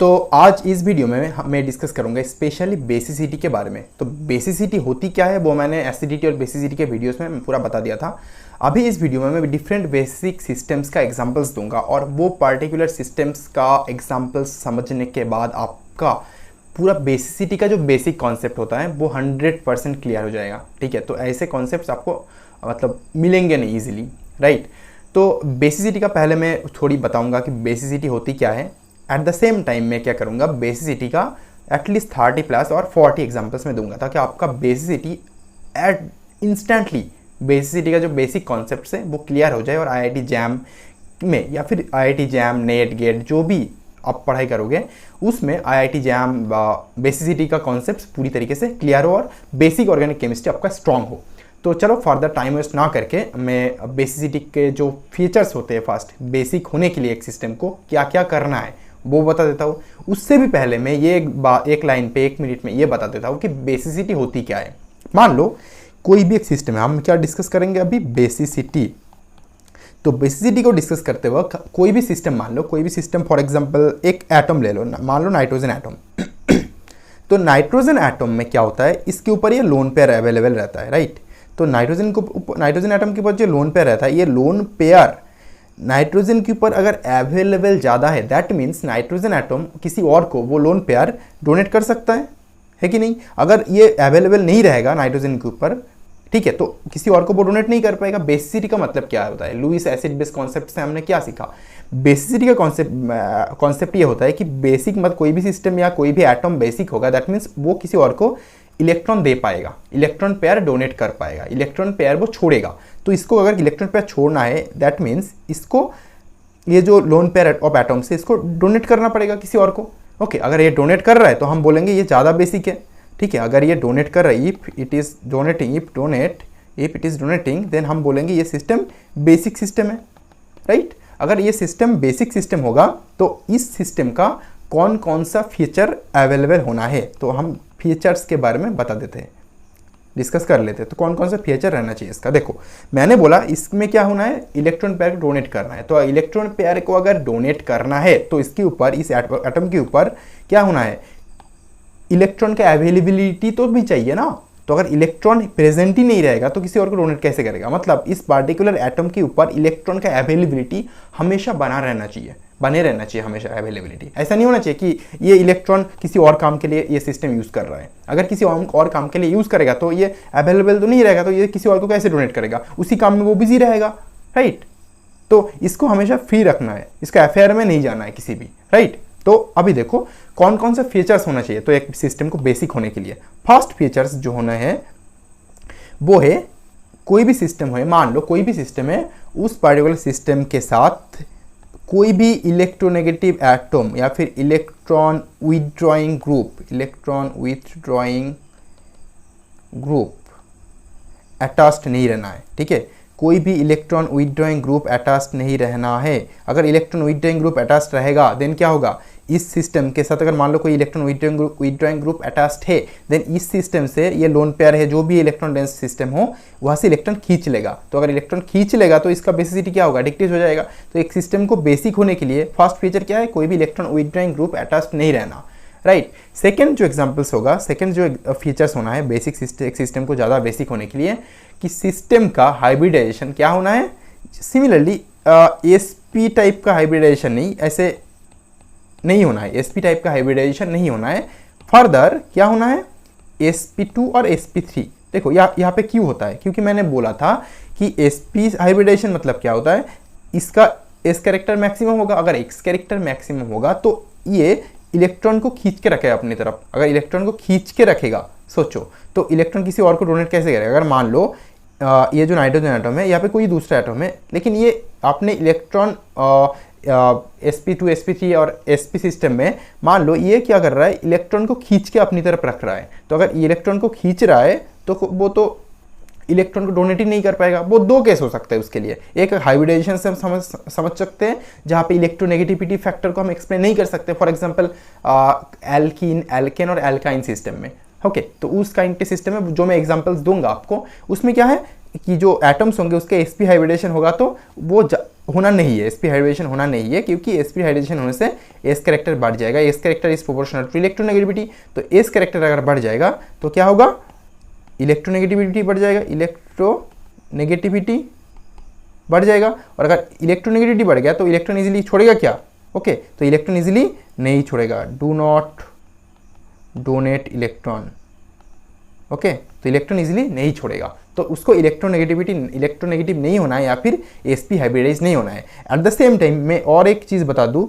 तो आज इस वीडियो में मैं डिस्कस करूंगा स्पेशली बेसिसिटी के बारे में। तो बेसिसिटी होती क्या है वो मैंने एसिडिटी और बेसिसिटी के वीडियोस में पूरा बता दिया था। अभी इस वीडियो में मैं डिफरेंट बेसिक सिस्टम्स का एग्जांपल्स दूंगा और वो पर्टिकुलर सिस्टम्स का एग्जांपल्स समझने के बाद आपका पूरा बेसिसिटी का जो बेसिक कॉन्सेप्ट होता है वो 100% क्लियर हो जाएगा। ठीक है, तो ऐसे कॉन्सेप्ट्स आपको मतलब मिलेंगे नहीं ईजिली, राइट। तो बेसिसिटी का पहले मैं थोड़ी बताऊंगा कि बेसिसिटी होती क्या है। एट द सेम टाइम मैं क्या करूंगा, बेसिसिटी का एटलीस्ट 30+ और 40 एग्जांपल्स में दूंगा ताकि आपका बेसिसिटी एट इंस्टेंटली बेसिसिटी का जो बेसिक कॉन्सेप्ट है वो क्लियर हो जाए और आईआईटी जैम में या फिर आईआईटी जैम नेट गेट जो भी आप पढ़ाई करोगे उसमें आईआईटी जैम बेसिसिटी का कॉन्सेप्ट पूरी तरीके से क्लियर हो और बेसिक ऑर्गेनिक केमिस्ट्री आपका स्ट्रांग हो। तो चलो फर्दर टाइम वेस्ट ना करके मैं बेसिसिटी के जो फीचर्स होते हैं फर्स्ट बेसिक होने के लिए एक सिस्टम को क्या क्या करना है वो बता देता हूँ। उससे भी पहले मैं ये एक लाइन पे 1 मिनट में ये बता देता हूँ कि बेसिसिटी होती क्या है। मान लो कोई भी एक सिस्टम है, हम क्या डिस्कस करेंगे अभी, बेसिसिटी। तो बेसिसिटी को डिस्कस करते वक्त कोई भी सिस्टम, मान लो कोई भी सिस्टम, फॉर एग्जांपल एक एटम ले लो, मान लो नाइट्रोजन एटम। तो नाइट्रोजन एटम में क्या होता है, इसके ऊपर ये लोन पेयर अवेलेबल रहता है, राइट। तो नाइट्रोजन एटम के ऊपर जो लोन पेयर रहता है, ये लोन पेयर नाइट्रोजन के ऊपर अगर अवेलेबल ज़्यादा है, दैट मीन्स नाइट्रोजन एटम किसी और को वो लोन पेयर डोनेट कर सकता है कि नहीं। अगर ये अवेलेबल नहीं रहेगा नाइट्रोजन के ऊपर, ठीक है, तो किसी और को वो डोनेट नहीं कर पाएगा। बेसिसिटी का मतलब क्या होता है, लुईस एसिड बेस कॉन्सेप्ट से हमने क्या सीखा। बेसिसिटी का कॉन्सेप्ट ये होता है कि बेसिक मत कोई भी सिस्टम या कोई भी एटम बेसिक होगा, दैट मीन्स वो किसी और को इलेक्ट्रॉन दे पाएगा, इलेक्ट्रॉन पेयर डोनेट कर पाएगा, इलेक्ट्रॉन पेयर वो छोड़ेगा। तो इसको अगर इलेक्ट्रॉन पेयर छोड़ना है, दैट मीन्स इसको ये जो लोन पेयर ऑफ एटम्स है इसको डोनेट करना पड़ेगा किसी और को। ओके, अगर ये डोनेट कर रहा है तो हम बोलेंगे ये ज़्यादा बेसिक है। ठीक है, अगर ये डोनेट कर रहा है, if it is donating then हम बोलेंगे ये सिस्टम बेसिक सिस्टम है, राइट। अगर ये सिस्टम बेसिक सिस्टम होगा तो इस सिस्टम का कौन कौन सा फीचर अवेलेबल होना है, तो हम फीचर्स के बारे में बता देते हैं, डिस्कस कर लेते हैं। तो कौन कौन सा फीचर रहना चाहिए इसका, देखो मैंने बोला इसमें क्या होना है, इलेक्ट्रॉन पेयर को डोनेट करना है। तो इलेक्ट्रॉन पेयर को अगर डोनेट करना है तो इसके ऊपर, इस एटम के ऊपर क्या होना है, इलेक्ट्रॉन का अवेलेबिलिटी तो भी चाहिए ना। तो अगर इलेक्ट्रॉन प्रेजेंट ही नहीं रहेगा तो किसी और को डोनेट कैसे करेगा। मतलब इस पार्टिकुलर एटम के ऊपर इलेक्ट्रॉन का अवेलेबिलिटी हमेशा बने रहना चाहिए हमेशा अवेलेबिलिटी। ऐसा नहीं होना चाहिए कि ये इलेक्ट्रॉन किसी और काम के लिए ये सिस्टम यूज कर रहा है। अगर किसी और काम के लिए यूज करेगा तो ये अवेलेबल तो नहीं रहेगा, तो ये किसी और को कैसे डोनेट करेगा, उसी काम में वो बिजी रहेगा, राइट। तो इसको हमेशा फ्री रखना है, इसका अफेयर में नहीं जाना है किसी भी, राइट। तो अभी देखो कौन कौन सा फीचर्स होना चाहिए तो एक सिस्टम को बेसिक होने के लिए। फर्स्ट फीचर्स जो होना है वो है, कोई भी सिस्टम है, मान लो कोई भी सिस्टम है, उस पर्टिकुलर सिस्टम के साथ कोई भी इलेक्ट्रोनेगेटिव एटम या फिर इलेक्ट्रॉन विथड्रॉइंग ग्रुप अटैच्ड नहीं रहना है। ठीक है, कोई भी इलेक्ट्रॉन विथड्रॉइंग ग्रुप अटैच्ड नहीं रहना है। अगर इलेक्ट्रॉन विथड्रॉइंग ग्रुप अटैच्ड रहेगा देन क्या होगा, इस सिस्टम के साथ अगर मान लो कोई इलेक्ट्रॉन विथड्रॉइंग ग्रुप अटैच्ड है देन इस सिस्टम से ये लोन पेयर है, जो भी इलेक्ट्रॉन डेंस सिस्टम हो वहाँ से इलेक्ट्रॉन खींच लेगा। तो अगर इलेक्ट्रॉन खींच लेगा तो इसका बेसिसिटी क्या होगा, डिक्रीज हो जाएगा। तो एक सिस्टम को बेसिक होने के लिए फर्स्ट फीचर क्या है, कोई भी इलेक्ट्रॉन विथड्रॉइंग ग्रुप अटैच्ड नहीं रहना, राइट। सेकेंड जो एग्जाम्पल्स होगा, सेकेंड जो फीचर्स होना है बेसिक सिस्टम को ज़्यादा बेसिक होने के लिए, कि सिस्टम का हाइब्रिडाइजेशन क्या होना है, सिमिलरली एसपी टाइप का हाइब्रिडाइजेशन नहीं, ऐसे नहीं होना है, एसपी टाइप का हाइब्रिडाइजेशन नहीं होना है। फर्दर क्या होना है, sp2 और sp3। देखो यहाँ पे क्यों होता है, क्योंकि मैंने बोला था कि sp हाइब्रिडाइजेशन मतलब क्या होता है, इसका s कैरेक्टर मैक्सिमम होगा, अगर x कैरेक्टर मैक्सिमम होगा तो ये इलेक्ट्रॉन को खींच के रखेगा अपनी तरफ। अगर इलेक्ट्रॉन को खींच के रखेगा, सोचो, तो इलेक्ट्रॉन किसी और को डोनेट कैसे करेगा। अगर मान लो ये जो नाइट्रोजन एटम है, यहाँ पे कोई दूसरा एटम है, लेकिन ये आपने इलेक्ट्रॉन sp2 sp3 और sp सिस्टम में मान लो ये क्या कर रहा है, इलेक्ट्रॉन को खींच के अपनी तरफ रख रहा है। तो अगर इलेक्ट्रॉन को खींच रहा है तो वो तो इलेक्ट्रॉन को डोनेट ही नहीं कर पाएगा। वो दो केस हो सकते हैं उसके लिए, एक हाइब्रिडाइजेशन से हम समझ सकते हैं जहाँ पे इलेक्ट्रोनेगेटिविटी फैक्टर को हम एक्सप्लेन नहीं कर सकते, फॉर एग्जांपल एल्केन और एल्काइन सिस्टम में। ओके, तो उस काइंड के सिस्टम में जो मैं एग्जांपल्स दूंगा आपको, उसमें क्या है कि जो एटम्स होंगे उसके sp हाइब्रिडेशन होगा तो वो होना नहीं है, sp हाइब्रिडाइजेशन होना नहीं है, क्योंकि sp हाइब्रिडाइजेशन होने से s कैरेक्टर बढ़ जाएगा। s character is proportional to electronegativity, तो s कैरेक्टर अगर बढ़ जाएगा तो क्या होगा, इलेक्ट्रोनेगेटिविटी बढ़ जाएगा, इलेक्ट्रोनेगेटिविटी बढ़ जाएगा। और अगर इलेक्ट्रोनेगेटिविटी बढ़ गया तो इलेक्ट्रॉन इजीली छोड़ेगा क्या, ओके तो इलेक्ट्रॉन इजीली नहीं छोड़ेगा, do not donate electron, okay तो इलेक्ट्रॉन इजीली नहीं छोड़ेगा, तो उसको इलेक्ट्रोनेगेटिव नहीं होना है या फिर sp हाइब्रिडाइज नहीं होना है। एट द सेम टाइम मैं और एक चीज़ बता दूं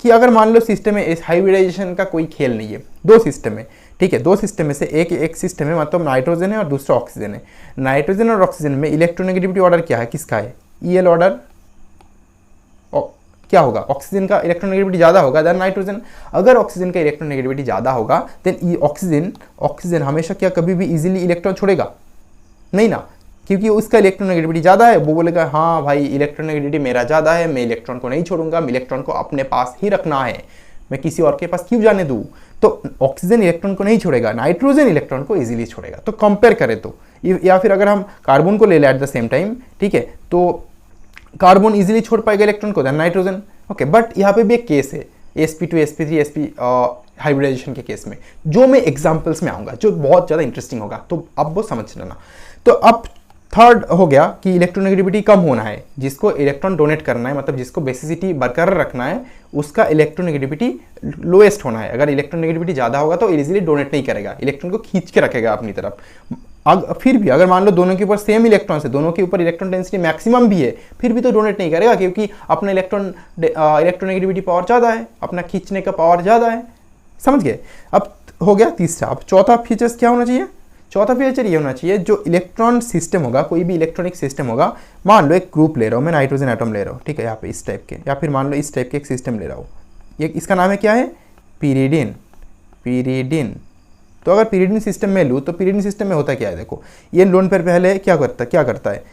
कि अगर मान लो सिस्टम में इस हाइब्रिडाइजेशन का कोई खेल नहीं है, दो सिस्टम है, ठीक है, दो सिस्टम में से एक सिस्टम है, मतलब नाइट्रोजन है और दूसरा ऑक्सीजन है। नाइट्रोजन और ऑक्सीजन में इलेक्ट्रोनेगेटिविटी ऑर्डर क्या है, किसका है, EL ऑर्डर क्या होगा, ऑक्सीजन का इलेक्ट्रोनेगेटिविटी ज़्यादा होगा देन नाइट्रोजन। अगर ऑक्सीजन का इलेक्ट्रोनेगेटिविटी ज़्यादा होगा देन ऑक्सीजन हमेशा क्या कभी भी इजीली इलेक्ट्रॉन छोड़ेगा नहीं ना, क्योंकि उसका इलेक्ट्रोनेगेटिविटी ज़्यादा है, वो बोलेगा हाँ भाई इलेक्ट्रोनेगेटिविटी मेरा ज़्यादा है, मैं इलेक्ट्रॉन को नहीं छोड़ूंगा, मैं इलेक्ट्रॉन को अपने पास ही रखना है, मैं किसी और के पास क्यों जाने दूँ। तो ऑक्सीजन इलेक्ट्रॉन को नहीं छोड़ेगा, नाइट्रोजन इलेक्ट्रॉन को इजीली छोड़ेगा। तो कंपेयर करें तो, या फिर अगर हम कार्बन को ले लें एट द सेम टाइम, ठीक है, तो कार्बन इजीली छोड़ पाएगा इलेक्ट्रॉन को देन नाइट्रोजन, ओके। बट यहाँ पे भी एक केस है sp2 sp3 sp हाइब्रिडाइजेशन के केस में, जो मैं एग्जांपल्स में आऊँगा, जो बहुत ज़्यादा इंटरेस्टिंग होगा, तो अब वो समझ लेना। तो अब थर्ड हो गया कि इलेक्ट्रोनेगेटिविटी कम होना है, जिसको इलेक्ट्रॉन डोनेट करना है, मतलब जिसको बेसिसिटी बरकरार रखना है, उसका इलेक्ट्रोनेगेटिविटी लोएस्ट होना है। अगर इलेक्ट्रोनेगेटिविटी ज़्यादा होगा तो इजीली डोनेट नहीं करेगा, इलेक्ट्रॉन को खींच के रखेगा अपनी तरफ। फिर भी अगर मान लो दोनों के ऊपर सेम इलेक्ट्रॉन्स है, दोनों के ऊपर इलेक्ट्रॉन डेंसिटी मैक्सिमम भी है, फिर भी तो डोनेट नहीं करेगा, क्योंकि अपना इलेक्ट्रोनेगेटिविटी पावर ज़्यादा है, अपना खींचने का पावर ज़्यादा है, समझ गए। अब हो गया तीसरा। अब चौथा फीचर्स क्या होना चाहिए, चौथा फीचर ये होना चाहिए, जो इलेक्ट्रॉन सिस्टम होगा, कोई भी इलेक्ट्रॉनिक सिस्टम होगा, मान लो एक ग्रुप ले रहा हूँ मैं, नाइट्रोजन एटम ले रहा हूँ, ठीक है, यहाँ पे इस टाइप के, या फिर मान लो इस टाइप के एक सिस्टम ले रहा हूँ, ये इसका नाम है क्या है, पीरिडिन। तो अगर पीरिडिन सिस्टम में लूँ तो पीरिडिन सिस्टम में होता क्या है, देखो ये लोन पेयर पहले क्या करता है,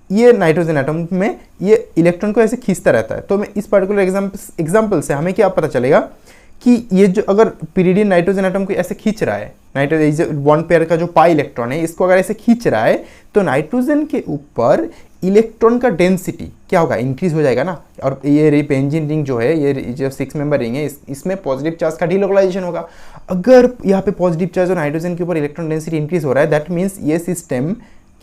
ये नाइट्रोजन एटम में ये इलेक्ट्रॉन को ऐसे खींचता रहता है। तो मैं इस पर्टिकुलर एग्जाम्पल से हमें क्या पता चलेगा कि ये जो अगर पीरिडिन नाइट्रोजन एटम को ऐसे खींच रहा है, नाइट्रोजन बॉन्ड पेयर का जो पाई इलेक्ट्रॉन है, इसको अगर ऐसे खींच रहा है, तो नाइट्रोजन के ऊपर इलेक्ट्रॉन का डेंसिटी क्या होगा, इंक्रीज हो जाएगा ना। और ये बेंजीन रिंग जो है, ये जो 6 मेंबर रिंग है, इसमें पॉजिटिव चार्ज का डीलोकलाइजेशन होगा। अगर यहाँ पे पॉजिटिव चार्ज और नाइट्रोजन के ऊपर इलेक्ट्रॉन डेंसिटी इंक्रीज हो रहा है, दैट मीन्स ये सिस्टम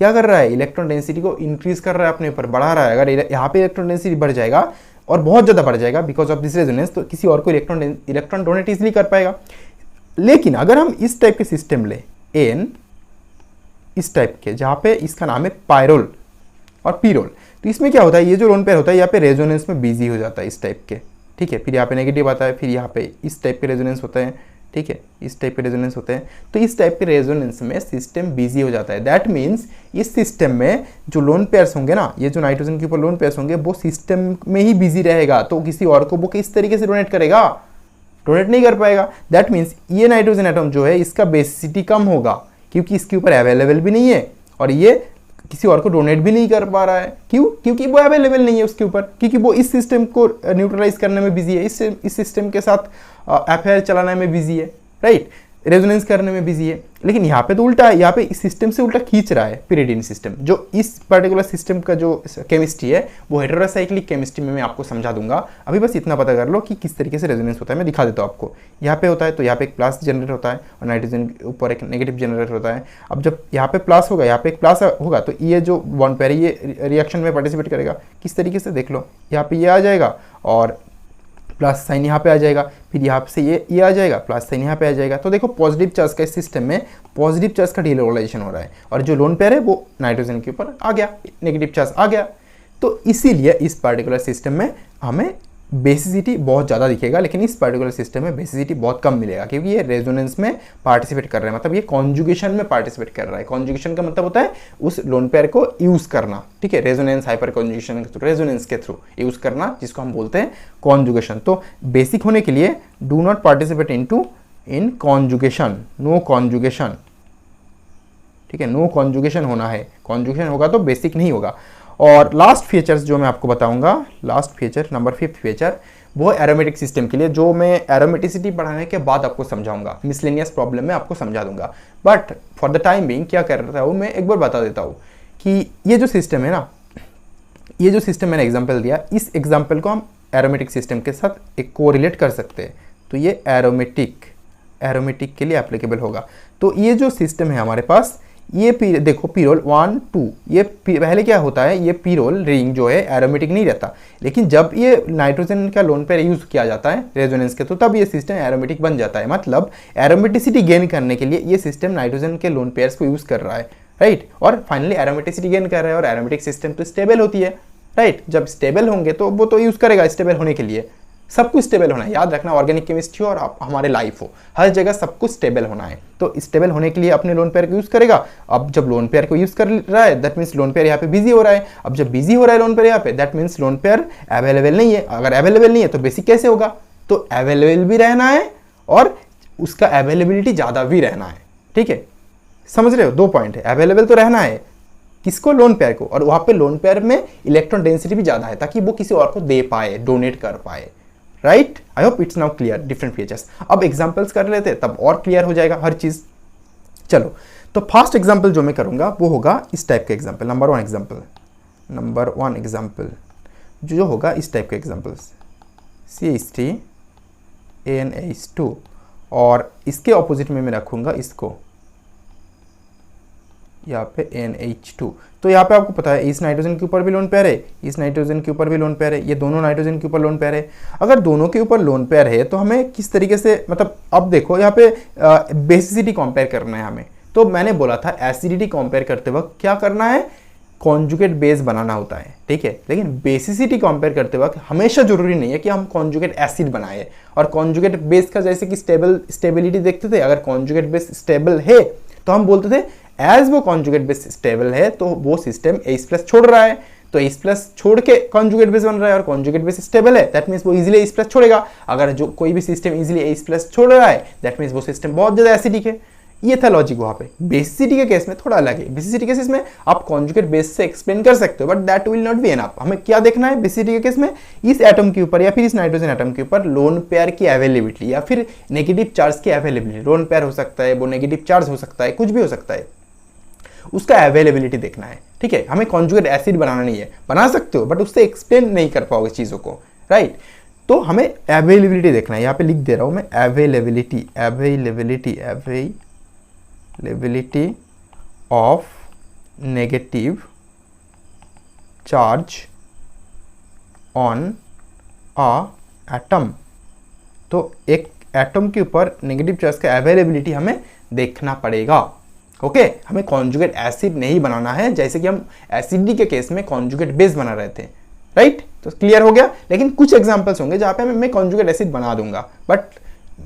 क्या कर रहा है, इलेक्ट्रॉन डेंसिटी को इंक्रीज कर रहा है, अपने ऊपर बढ़ा रहा है। अगर यहाँ पे इलेक्ट्रॉन डेंसिटी बढ़ जाएगा और बहुत ज़्यादा बढ़ जाएगा बिकॉज ऑफ दिस रेजोनेंस, तो किसी और को इलेक्ट्रॉन डोनेट इजीली कर पाएगा। लेकिन अगर हम इस टाइप के सिस्टम ले, एन इस टाइप के, जहाँ पे इसका नाम है पायरोल और पीरोल, तो इसमें क्या होता है, ये जो लोन पेयर होता है यहाँ पे रेजोनेंस में बिजी हो जाता है इस टाइप के, ठीक है। फिर यहाँ पे नेगेटिव आता है, फिर यहाँ पे इस टाइप के रेजोनेंस होता है, ठीक है, इस टाइप के रेजोनेंस होते हैं। तो इस टाइप के रेजोनेंस में सिस्टम बिजी हो जाता है। दैट मीन्स इस सिस्टम में जो लोन पेयर्स होंगे ना, ये जो नाइट्रोजन के ऊपर लोन पेयर्स होंगे, वो सिस्टम में ही बिजी रहेगा, तो किसी और को वो किस तरीके से डोनेट करेगा, डोनेट नहीं कर पाएगा। दैट मीन्स ये नाइट्रोजन एटम जो है, इसका बेसिसिटी कम होगा, क्योंकि इसके ऊपर अवेलेबल भी नहीं है और ये किसी और को डोनेट भी नहीं कर पा रहा है। क्यों, क्योंकि वो अवेलेबल नहीं है उसके ऊपर, क्योंकि वो इस सिस्टम को न्यूट्रलाइज करने में बिजी है, इस सिस्टम के साथ अफेयर चलाने में बिजी है, राइट, रेजोनेंस करने में बिजी है। लेकिन यहाँ पे तो उल्टा है, यहाँ पे इस सिस्टम से उल्टा खींच रहा है पिरिडिन सिस्टम। जो इस पर्टिकुलर सिस्टम का जो केमिस्ट्री है, वो हेटेरोसाइक्लिक केमिस्ट्री में मैं आपको समझा दूंगा। अभी बस इतना पता कर लो कि किस तरीके से रेजोनेंस होता है, मैं दिखा देता हूँ आपको। यहाँ पे होता है तो यहाँ पे एक प्लस जनरेट होता है और नाइट्रोजन के ऊपर एक नेगेटिव जनरेट होता है। अब जब यहाँ पे प्लस होगा, यहाँ पे एक प्लस होगा, तो ये जो बॉन्ड पेयर है ये रिएक्शन में पार्टिसिपेट करेगा। किस तरीके से देख लो, यहाँ पे ये आ जाएगा और प्लस साइन यहाँ पे आ जाएगा, फिर यहाँ से ये आ जाएगा, प्लस साइन यहाँ पे आ जाएगा। तो देखो पॉजिटिव चार्ज का इस सिस्टम में पॉजिटिव चार्ज का डीलोकलाइजेशन हो रहा है, और जो लोन पेयर है वो नाइट्रोजन के ऊपर आ गया, नेगेटिव चार्ज आ गया। तो इसीलिए इस पर्टिकुलर सिस्टम में हमें बेसिसिटी बहुत ज़्यादा दिखेगा, लेकिन इस पर्टिकुलर सिस्टम में बेसिसिटी बहुत कम मिलेगा, क्योंकि ये रेजोनेंस में पार्टिसिपेट कर रहा है, मतलब ये कॉन्जुगेशन में पार्टिसिपेट कर रहा है। कॉन्जुगेशन का मतलब होता है उस लोन पेयर को यूज़ करना, ठीक है, रेजोनेंस हाइपर कॉन्जुगेशन के थ्रू, रेजोनेंस के थ्रू यूज़ करना, जिसको हम बोलते हैं कॉन्जुगेशन। तो बेसिक होने के लिए do not participate in conjugation, no conjugation, ठीक है, नो कॉन्जुगेशन होना है। कॉन्जुगेशन होगा तो बेसिक नहीं होगा। और लास्ट फीचर्स जो मैं आपको बताऊंगा, लास्ट फीचर नंबर 5 फीचर, वो एरोमेटिक सिस्टम के लिए, जो मैं एरोमेटिसिटी पढ़ाने के बाद आपको समझाऊंगा, मिसलेनियस प्रॉब्लम में आपको समझा दूंगा। But for the time being क्या कर रहा हूँ मैं, एक बार बता देता हूँ कि ये जो सिस्टम है ना, ये जो सिस्टम मैंने एग्जांपल दिया, इस एग्जांपल को हम एरोमेटिक सिस्टम के साथ एक कोरिलेट कर सकते हैं। तो ये एरोमेटिक के लिए एप्लीकेबल होगा। तो ये जो सिस्टम है हमारे पास, ये देखो पीरोल 1 2, ये पहले क्या होता है, ये पीरोल रिंग जो है एरोमेटिक नहीं रहता, लेकिन जब ये नाइट्रोजन का लोन पेयर यूज किया जाता है रेजोनेंस के, तो तब ये सिस्टम एरोमेटिक बन जाता है। मतलब एरोमेटिसिटी गेन करने के लिए ये सिस्टम नाइट्रोजन के लोन पेयर्स को यूज कर रहा है, राइट। और फाइनली एरोमेटिसिटी गेन कर रहा है, और एरोमेटिक सिस्टम तो स्टेबल होती है, राइट। जब स्टेबल होंगे तो वो तो यूज करेगा स्टेबल होने के लिए। सब कुछ स्टेबल होना है, याद रखना, ऑर्गेनिक केमिस्ट्री और आप हमारे लाइफ हो, हर जगह सब कुछ स्टेबल होना है। तो स्टेबल होने के लिए अपने लोन पेयर को यूज करेगा। अब जब लोन पेयर को यूज कर रहा है, दैट मीन्स लोन पेयर यहाँ पे बिजी हो रहा है। अब जब बिजी हो रहा है लोन पेयर यहाँ पे, that means lone pair available नहीं है। अगर अवेलेबल नहीं है तो बेसिक कैसे होगा, तो अवेलेबल भी रहना है और उसका अवेलेबिलिटी ज्यादा भी रहना है, ठीक है। समझ रहे हो, 2 पॉइंट है, अवेलेबल तो रहना है किसको, लोन पेयर को, और वहां पे लोन पेयर में इलेक्ट्रॉन डेंसिटी भी ज्यादा है ताकि वो किसी और को दे पाए, डोनेट कर पाए, right. I hope it's now clear different features. अब एग्जांपल्स कर लेते तब और क्लियर हो जाएगा हर चीज। चलो, तो फर्स्ट एग्जांपल जो मैं करूंगा वो होगा इस टाइप का एग्जांपल, नंबर वन एग्जांपल जो होगा इस टाइप के एग्जांपल्स, CH3NH2, और इसके ऑपोजिट में मैं रखूंगा इसको यहाँ पे NH2। तो यहाँ पे आपको पता है इस नाइट्रोजन के ऊपर भी लोन पेयर है, इस नाइट्रोजन के ऊपर भी लोन पेयर है, ये दोनों नाइट्रोजन के ऊपर लोन पेयर है। अगर दोनों के ऊपर लोन पेयर है तो हमें किस तरीके से, मतलब अब देखो यहाँ पे बेसिसिटी कंपेयर करना है हमें। तो मैंने बोला था एसिडिटी कंपेयर करते वक्त क्या करना है, कॉन्जुगेट बेस बनाना होता है, ठीक है। लेकिन बेसिसिटी कंपेयर करते वक्त हमेशा जरूरी नहीं है कि हम कॉन्जुगेट एसिड बनाए। और कॉन्जुगेट बेस का जैसे कि स्टेबिलिटी देखते थे, अगर कॉन्जुगेट बेस स्टेबल है तो हम बोलते थे एज वो कॉन्जुगेट बेस स्टेबल है तो वो सिस्टम H+ छोड़ रहा है, तो H+ छोड़ के कॉन्जुगेट बेस बन रहा है और कॉन्जुगेट बेस स्टेबल है, दैट मींस वो इजीली H+ छोड़ेगा। अगर जो कोई भी सिस्टम इजीली H+ छोड़ रहा है, दैट मींस वो सिस्टम बहुत ज्यादा एसिडिक है। ये था लॉजिक वहां पे। बेसिसिटी के केस में थोड़ा अलग है। बेसिसिटी केसेस में आप कॉन्जुगेट बेस से एक्सप्लेन कर सकते हो, but that will not be enough. हमें क्या देखना है बेसिसिटी के केस में, इस एटम के ऊपर या फिर इस नाइट्रोजन एटम के ऊपर लोन पेयर की अवेलेबिलिटी या फिर नेगेटिव चार्ज की अवेलेबिलिटी। लोन पेयर हो सकता है, वो नेगेटिव चार्ज हो सकता है, कुछ भी हो सकता है, उसका अवेलेबिलिटी देखना है, ठीक है। हमें कॉन्जुगेट एसिड बनाना नहीं है, बना सकते हो बट उससे एक्सप्लेन नहीं कर पाओगे चीजों को, राइट। तो हमें अवेलेबिलिटी देखना है। यहाँ पे लिख दे रहा हूं मैं availability of negative charge on a atom. तो एक एटम के ऊपर नेगेटिव चार्ज का अवेलेबिलिटी हमें देखना पड़ेगा, ओके। हमें कॉन्जुगेट एसिड नहीं बनाना है, जैसे कि हम एसिडिटी के केस में कॉन्जुगेट बेस बना रहे थे, राइट। तो क्लियर हो गया। लेकिन कुछ एग्जांपल्स होंगे जहां पे मैं कॉन्जुगेट एसिड बना दूंगा, but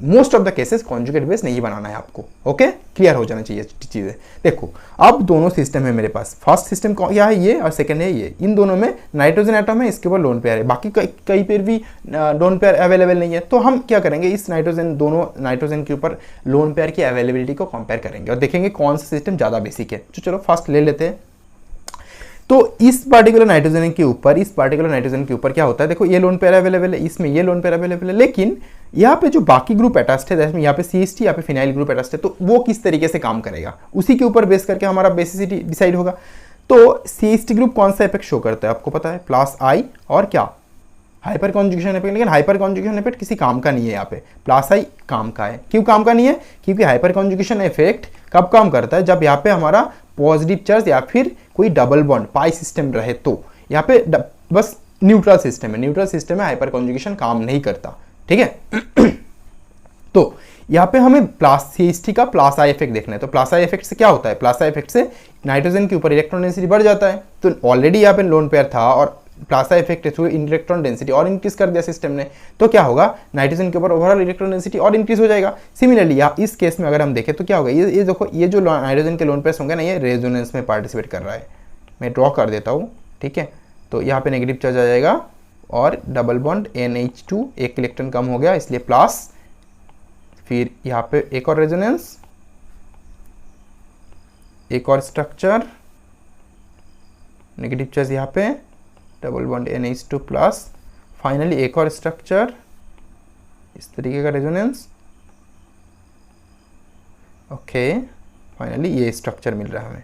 most of the cases conjugate base नहीं बनाना है आपको, ओके। क्लियर हो जाना चाहिए चीजें। देखो अब दोनों सिस्टम है मेरे पास, फर्स्ट सिस्टम क्या है ये और सेकंड है ये। इन दोनों में नाइट्रोजन एटम है, इसके ऊपर लोन पेयर है, बाकी कहीं पर भी लोन पेयर अवेलेबल नहीं है। तो हम क्या करेंगे, इस दोनों नाइट्रोजन के ऊपर लोन पेयर की अवेलेबिलिटी को कंपेयर करेंगे और देखेंगे कौन सा सिस्टम ज्यादा बेसिक है। तो चलो फर्स्ट ले लेते हैं। तो इस पार्टिकुलर नाइट्रोजन के ऊपर क्या होता है, देखो ये लोन पेयर अवेलेबल है, इसमें ये लोन पेयर अवेलेबल है, लेकिन यहाँ पे जो बाकी ग्रुप अटैच्ड है, जैसे यहाँ पे CH3 यहाँ पे फिनाइल ग्रुप अटैच्ड है, तो वो किस तरीके से काम करेगा उसी के ऊपर बेस करके हमारा बेसिसिटी डिसाइड होगा। तो CH3 ग्रुप कौन सा इफेक्ट शो करता है आपको पता है, +I और क्या, हाइपर कॉन्जुगेशन इफेक्ट। लेकिन हाइपर कॉन्जुगेशन इफेक्ट किसी काम का नहीं है, यहाँ पे +I काम का है। क्यों काम का नहीं है, क्योंकि हाइपर कॉन्जुगेशन इफेक्ट कब काम करता है, जब यहाँ पे हमारा पॉजिटिव चार्ज या फिर कोई डबल बॉन्ड पाई सिस्टम रहे। तो यहाँ पे बस न्यूट्रल सिस्टम है, हाइपर कॉन्जुगेशन काम नहीं करता, ठीक है। तो यहाँ पे हमें CH3 का +I इफेक्ट देखना है। तो +I इफेक्ट से क्या होता है, +I इफेक्ट से नाइट्रोजन के ऊपर इलेक्ट्रॉन डेंसिटी बढ़ जाता है। तो ऑलरेडी यहाँ पे लोन पेयर था और +I effect through electron density और इंक्रीज कर दिया सिस्टम ने, तो क्या होगा, नाइट्रोजन के ऊपर ओवरऑल इलेक्ट्रॉन डेंसिटी और इंक्रीज हो जाएगा। सिमिलरली इस केस में अगर हम देखें तो क्या होगा, ये देखो ये जो नाइट्रोजन के लोन पेयर्स होंगे ना, ये रेजोनेंस में पार्टिसिपेट कर रहा है। मैं ड्रॉ कर देता हूँ, ठीक है। तो यहाँ पे नेगेटिव चार्ज आ जाएगा और डबल बॉन्ड NH2 एक इलेक्ट्रॉन कम हो गया, इसलिए प्लस, फिर यहाँ पे एक और रेजोनेंस, एक और स्ट्रक्चर, नेगेटिव चार्ज यहाँ पे, double bond NH2 plus, finally एक और स्ट्रक्चर, इस तरीके का रेजोनेंस, ओके। फाइनली ये स्ट्रक्चर मिल रहा है हमें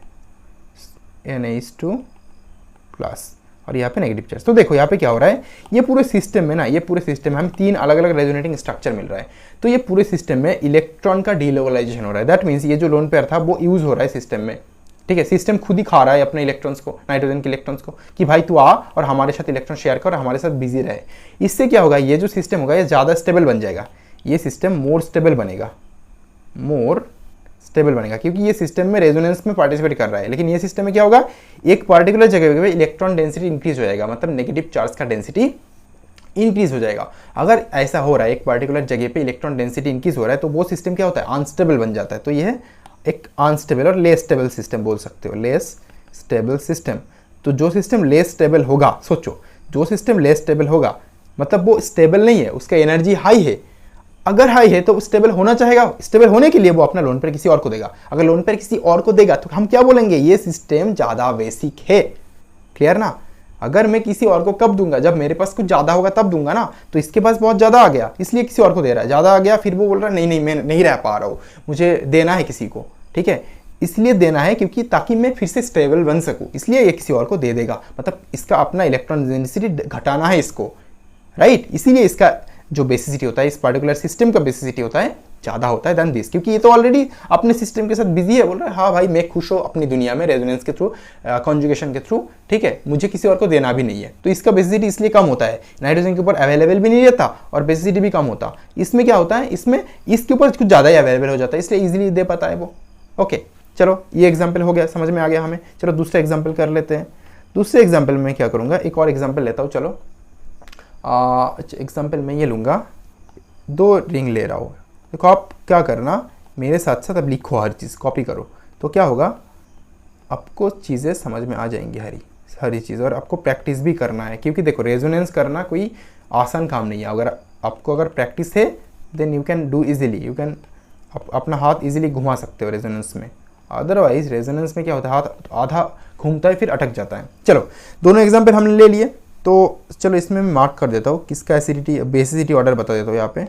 NH2 प्लस। और यहाँ पे नेगेटिव चार्ज। तो देखो यहाँ पे क्या हो रहा है, ये पूरे सिस्टम में ना, ये पूरे सिस्टम में हमें 3 अलग अलग रेजोनेटिंग स्ट्रक्चर मिल रहा है। तो ये पूरे सिस्टम में इलेक्ट्रॉन का डीलोकलाइजेशन हो रहा है। दैट मीन्स ये जो लोन पेयर था वो यूज हो रहा है सिस्टम में, ठीक है। सिस्टम खुद ही खा रहा है अपने इलेक्ट्रॉन्स को, नाइट्रोजन के इलेक्ट्रॉन्स को, कि भाई तू आ और हमारे साथ इलेक्ट्रॉन शेयर कर और हमारे साथ बिजी रहे। इससे क्या होगा, ये जो सिस्टम होगा ये ज़्यादा स्टेबल बन जाएगा, ये सिस्टम मोर स्टेबल बनेगा, मोर स्टेबल बनेगा, क्योंकि ये सिस्टम में रेजोनेंस में पार्टिसिपेट कर रहा है। लेकिन ये सिस्टम में क्या होगा, एक पार्टिकुलर जगह पे इलेक्ट्रॉन डेंसिटी इंक्रीज हो जाएगा, मतलब नेगेटिव चार्ज का डेंसिटी इंक्रीज हो जाएगा। अगर ऐसा हो रहा है एक पार्टिकुलर जगह पे इलेक्ट्रॉन डेंसिटी इंक्रीज हो रहा है तो वो सिस्टम क्या होता है, अनस्टेबल बन जाता है। तो ये एक अनस्टेबल और लेस स्टेबल सिस्टम बोल सकते हो, लेस स्टेबल सिस्टम। तो जो सिस्टम लेस स्टेबल होगा, सोचो जो सिस्टम लेस स्टेबल होगा मतलब वो स्टेबल नहीं है, उसका एनर्जी हाई है। अगर हाई है तो स्टेबल होना चाहेगा, स्टेबल होने के लिए वो अपना लोन पेयर किसी और को देगा। अगर लोन पेयर किसी और को देगा तो हम क्या बोलेंगे, ये सिस्टम ज़्यादा बेसिक है। क्लियर ना। अगर मैं किसी और को कब दूंगा, जब मेरे पास कुछ ज़्यादा होगा तब दूंगा ना। तो इसके पास बहुत ज़्यादा आ गया इसलिए किसी और को दे रहा है, ज़्यादा आ गया फिर वो बोल रहा है नहीं नहीं मैं नहीं रह पा रहा हूँ, मुझे देना है किसी को, ठीक है। इसलिए देना है क्योंकि ताकि मैं फिर से स्टेबल बन सकूँ, इसलिए ये किसी और को दे देगा। मतलब इसका अपना इलेक्ट्रॉन डेंसिटी घटाना है इसको, राइट। इसीलिए इसका जो बेसिसिटी होता है, इस पर्टिकुलर सिस्टम का बेसिसिटी होता है ज़्यादा होता है देन दिस, क्योंकि ये तो ऑलरेडी अपने सिस्टम के साथ बिजी है, बोल रहा है हाँ भाई मैं खुश हूँ अपनी दुनिया में रेजोनेंस के थ्रू, कॉन्जुगेशन के थ्रू, ठीक है, मुझे किसी और को देना भी नहीं है। तो इसका बेसिसिटी इसलिए कम होता है, नाइट्रोजन के ऊपर अवेलेबल भी नहीं रहता और बेसिसिटी भी कम होता। इसमें क्या होता है, इसमें इसके ऊपर कुछ ज़्यादा ही अवेलेबल हो जाता है, इसलिए ईजिली दे पाता है वो। ओके चलो ये एग्जाम्पल हो गया, समझ में आ गया हमें। चलो दूसरा एग्जाम्पल कर लेते हैं। दूसरे एग्जाम्पल में क्या करूँगा, एक और एग्जाम्पल लेता हूँ। चलो एग्जाम्पल में ये लूँगा, 2 रिंग ले रहा हूँ। देखो आप क्या करना, मेरे साथ साथ अब लिखो, हर चीज़ कॉपी करो, तो क्या होगा आपको चीज़ें समझ में आ जाएंगी हरी चीज़। और आपको प्रैक्टिस भी करना है, क्योंकि देखो रेजोनेंस करना कोई आसान काम नहीं है। अगर प्रैक्टिस है then you can do easily, you can अपना हाथ इजीली घुमा सकते हो रेजोनेंस में। अदरवाइज रेजोनेंस में क्या होता है, हाथ आधा घूमता है फिर अटक जाता है। चलो दोनों एग्जाम्पल हमने ले लिए, तो चलो इसमें मैं मार्क कर देता हूँ किसका एसिडिटी बेसिसिटी ऑर्डर बता देता हूँ यहाँ पे,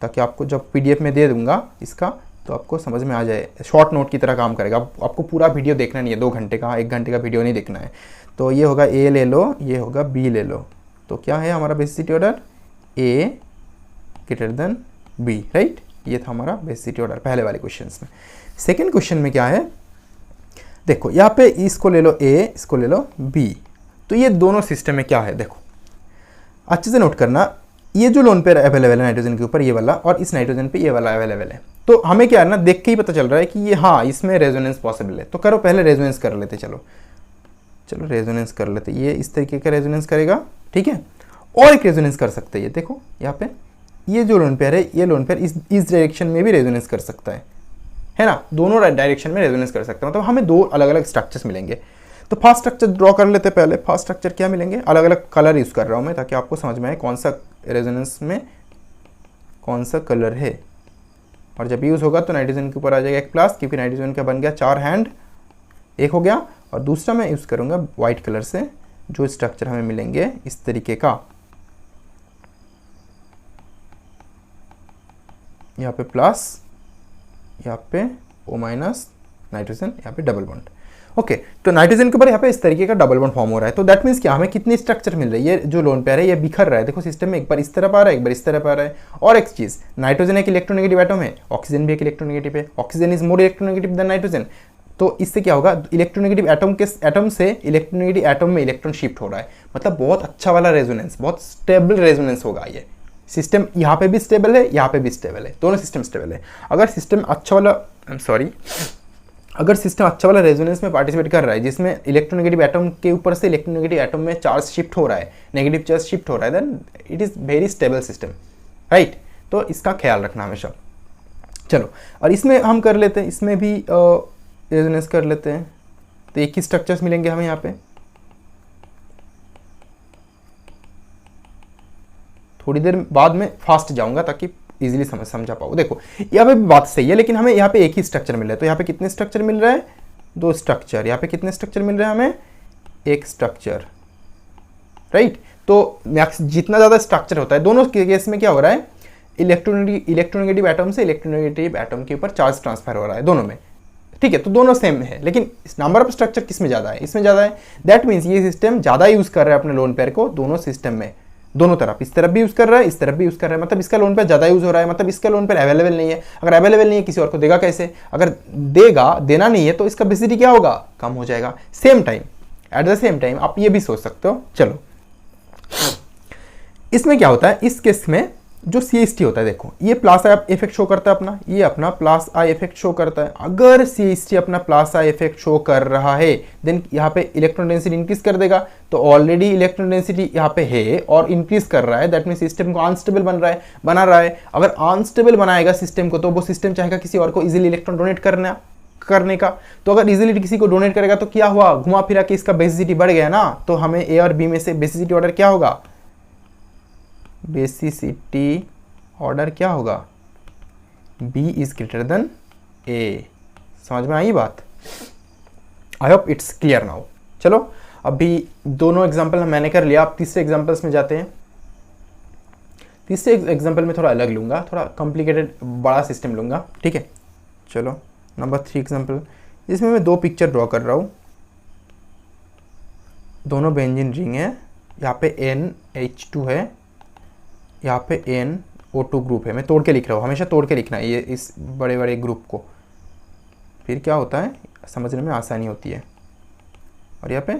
ताकि आपको जब पीडीएफ में दे दूंगा इसका तो आपको समझ में आ जाए। शॉर्ट नोट की तरह काम करेगा, आपको पूरा वीडियो देखना नहीं है, 2 घंटे का 1 घंटे का वीडियो नहीं देखना है। तो ये होगा ए ले लो, ये होगा बी ले लो। तो क्या है हमारा बेसिसिटी ऑर्डर, ए ग्रेटर देन बी, राइट। ये था हमारा बेसिसिटी ऑर्डर पहले वाले क्वेश्चन में। सेकेंड क्वेश्चन में क्या है, देखो यहाँ पे इसको ले लो ए, इसको ले लो बी। तो ये दोनों सिस्टम में क्या है, देखो अच्छे से नोट करना। ये जो लोन पेयर अवेलेबल है नाइट्रोजन के ऊपर ये वाला, और इस नाइट्रोजन पे ये वाला अवेलेबल है। तो हमें क्या है ना, देख के ही पता चल रहा है कि ये हाँ इसमें रेजोनेंस पॉसिबल है। तो करो पहले रेजोनेंस कर लेते, चलो रेजोनेंस कर लेते। ये इस तरीके का रेजोनेंस करेगा, ठीक है। और एक रेजोनेंस कर सकते हैं, ये देखो यहाँ पे ये जो लोन पेयर है, ये लोन पेयर इस डायरेक्शन में भी रेजोनेंस कर सकता है ना, दोनों डायरेक्शन में रेजोनेंस कर सकता है। मतलब हमें 2 अलग अलग स्ट्रक्चर्स मिलेंगे। तो फर्स्ट स्ट्रक्चर ड्रॉ कर लेते पहले। फर्स्ट स्ट्रक्चर क्या मिलेंगे, अलग अलग कलर यूज़ कर रहा हूँ मैं ताकि आपको समझ में आए कौन सा रेजोनेंस में कौन सा कलर है। और जब यूज़ होगा तो नाइट्रोजन के ऊपर आ जाएगा एक प्लस, क्योंकि नाइट्रोजन का बन गया 4 हैंड, एक हो गया। और दूसरा मैं यूज़ करूँगा वाइट कलर से, जो स्ट्रक्चर हमें मिलेंगे इस तरीके का, यहाँ पे प्लस, यहाँ पे O माइनस नाइट्रोजन, यहाँ पे डबल बॉन्ड। ओके तो नाइट्रोजन के ऊपर यहाँ पे इस तरीके का डबल बॉन्ड फॉर्म हो रहा है। तो दैट मीन्स क्या, हमें कितनी स्ट्रक्चर मिल रही है, ये जो लोन पेयर है ये बिखर रहा है। देखो सिस्टम में एक बार इस तरफ आ रहा है, एक बार इस तरफ आ रहा है। और एक चीज़, नाइट्रोजन एक इलेक्ट्रोनेगेटिव एटम है, ऑक्सीजन भी एक इलेक्ट्रोनेगेटिव है। Oxygen is more electronegative than nitrogen. तो इससे क्या होगा, इलेक्ट्रोनेगेटिव एटम से इलेक्ट्रोनेगेटिव एटम में इलेक्ट्रॉन शिफ्ट हो रहा है। मतलब बहुत अच्छा वाला रेजोनेंस, बहुत स्टेबल रेजोनेंस होगा ये सिस्टम। यहाँ पे भी स्टेबल है, यहाँ पे भी स्टेबल है, दोनों सिस्टम स्टेबल है। अगर सिस्टम अच्छा वाला अगर सिस्टम अच्छा वाला रेजोनेंस में पार्टिसिपेट कर रहा है, जिसमें इलेक्ट्रोनेगेटिव एटम के ऊपर से इलेक्ट्रोनेगेटिव एटम में चार्ज शिफ्ट हो रहा है, नेगेटिव चार्ज शिफ्ट हो रहा है, then it is very stable system, right. तो इसका ख्याल रखना हमेशा। चलो और इसमें हम कर लेते हैं, इसमें भी रेजोनेंस कर लेते हैं। तो एक ही स्ट्रक्चर्स मिलेंगे हमें यहाँ पे। थोड़ी देर बाद में फास्ट जाऊंगा ताकि इजीली समझा पाओ। देखो यहाँ पे बात सही है, लेकिन हमें यहाँ पे एक ही स्ट्रक्चर मिल रहा है। तो यहाँ पे कितने स्ट्रक्चर मिल रहा है, 2 स्ट्रक्चर। यहाँ पे कितने स्ट्रक्चर मिल रहा है हमें, 1 स्ट्रक्चर, राइट। तो मैक्स जितना ज़्यादा स्ट्रक्चर होता है, दोनों के केस में क्या हो रहा है, इलेक्ट्रोनेगेटिव एटम से इलेक्ट्रोनेगेटिव एटम के ऊपर चार्ज ट्रांसफर हो रहा है दोनों में। ठीक है, तो दोनों सेम है, लेकिन नंबर ऑफ स्ट्रक्चर किस में ज़्यादा है, इसमें ज़्यादा है। दैट मीन्स ये सिस्टम ज़्यादा यूज़ कर रहा है अपने लोन पेयर को दोनों सिस्टम में, दोनों तरफ, इस तरफ भी यूज़ कर रहा है, इस तरफ भी यूज़ कर रहा है, मतलब इसका लोन पेयर ज़्यादा यूज़ हो रहा है, मतलब इसका लोन पेयर अवेलेबल नहीं है। अगर अवेलेबल नहीं है किसी और को देगा कैसे, अगर देना नहीं है तो इसका बेसिसिटी क्या होगा, कम हो जाएगा। Same time, eight the same time आप ये भी सोच सकते हो। चलो इसमें क्या होता है, इस केस में जो CST होता है, देखो ये प्लस आई इफेक्ट शो करता है अपना, ये अपना प्लस आई इफेक्ट शो करता है। अगर CST अपना प्लस आई इफेक्ट शो कर रहा है देन यहाँ पे इलेक्ट्रॉन डेंसिटी इंक्रीज कर देगा। तो ऑलरेडी इलेक्ट्रॉन डेंसिटी यहाँ पे है और इंक्रीज कर रहा है, दैट मीन सिस्टम को अनस्टेबल बना रहा है। अगर अनस्टेबल बनाएगा सिस्टम को तो वो सिस्टम चाहेगा किसी और को इजिली इलेक्ट्रॉन डोनेट करने का। तो अगर इजीली किसी को डोनेट करेगा तो क्या हुआ, घुमा फिरा के इसका बेसिसिटी बढ़ गया ना। तो हमें A और B में से बेसिसिटी ऑर्डर क्या होगा, बेसिसिटी ऑर्डर क्या होगा, B is greater than A। समझ में आई बात, I hope it's clear now. चलो अभी दोनों एग्जांपल मैंने कर लिया, अब तीसरे एग्जांपल्स में जाते हैं। तीसरे एग्जांपल में थोड़ा अलग लूंगा, थोड़ा कॉम्प्लिकेटेड बड़ा सिस्टम लूंगा, ठीक है। चलो नंबर 3 एग्जांपल, इसमें मैं 2 पिक्चर ड्रॉ कर रहा हूँ, दोनों बेंजीन रिंग है, यहाँ पे NH2 है, यहाँ पे NO2 ग्रुप है। मैं तोड़ के लिख रहा हूँ, हमेशा तोड़ के लिखना है ये इस बड़े बड़े ग्रुप को, फिर क्या होता है समझने में आसानी होती है। और यहाँ पे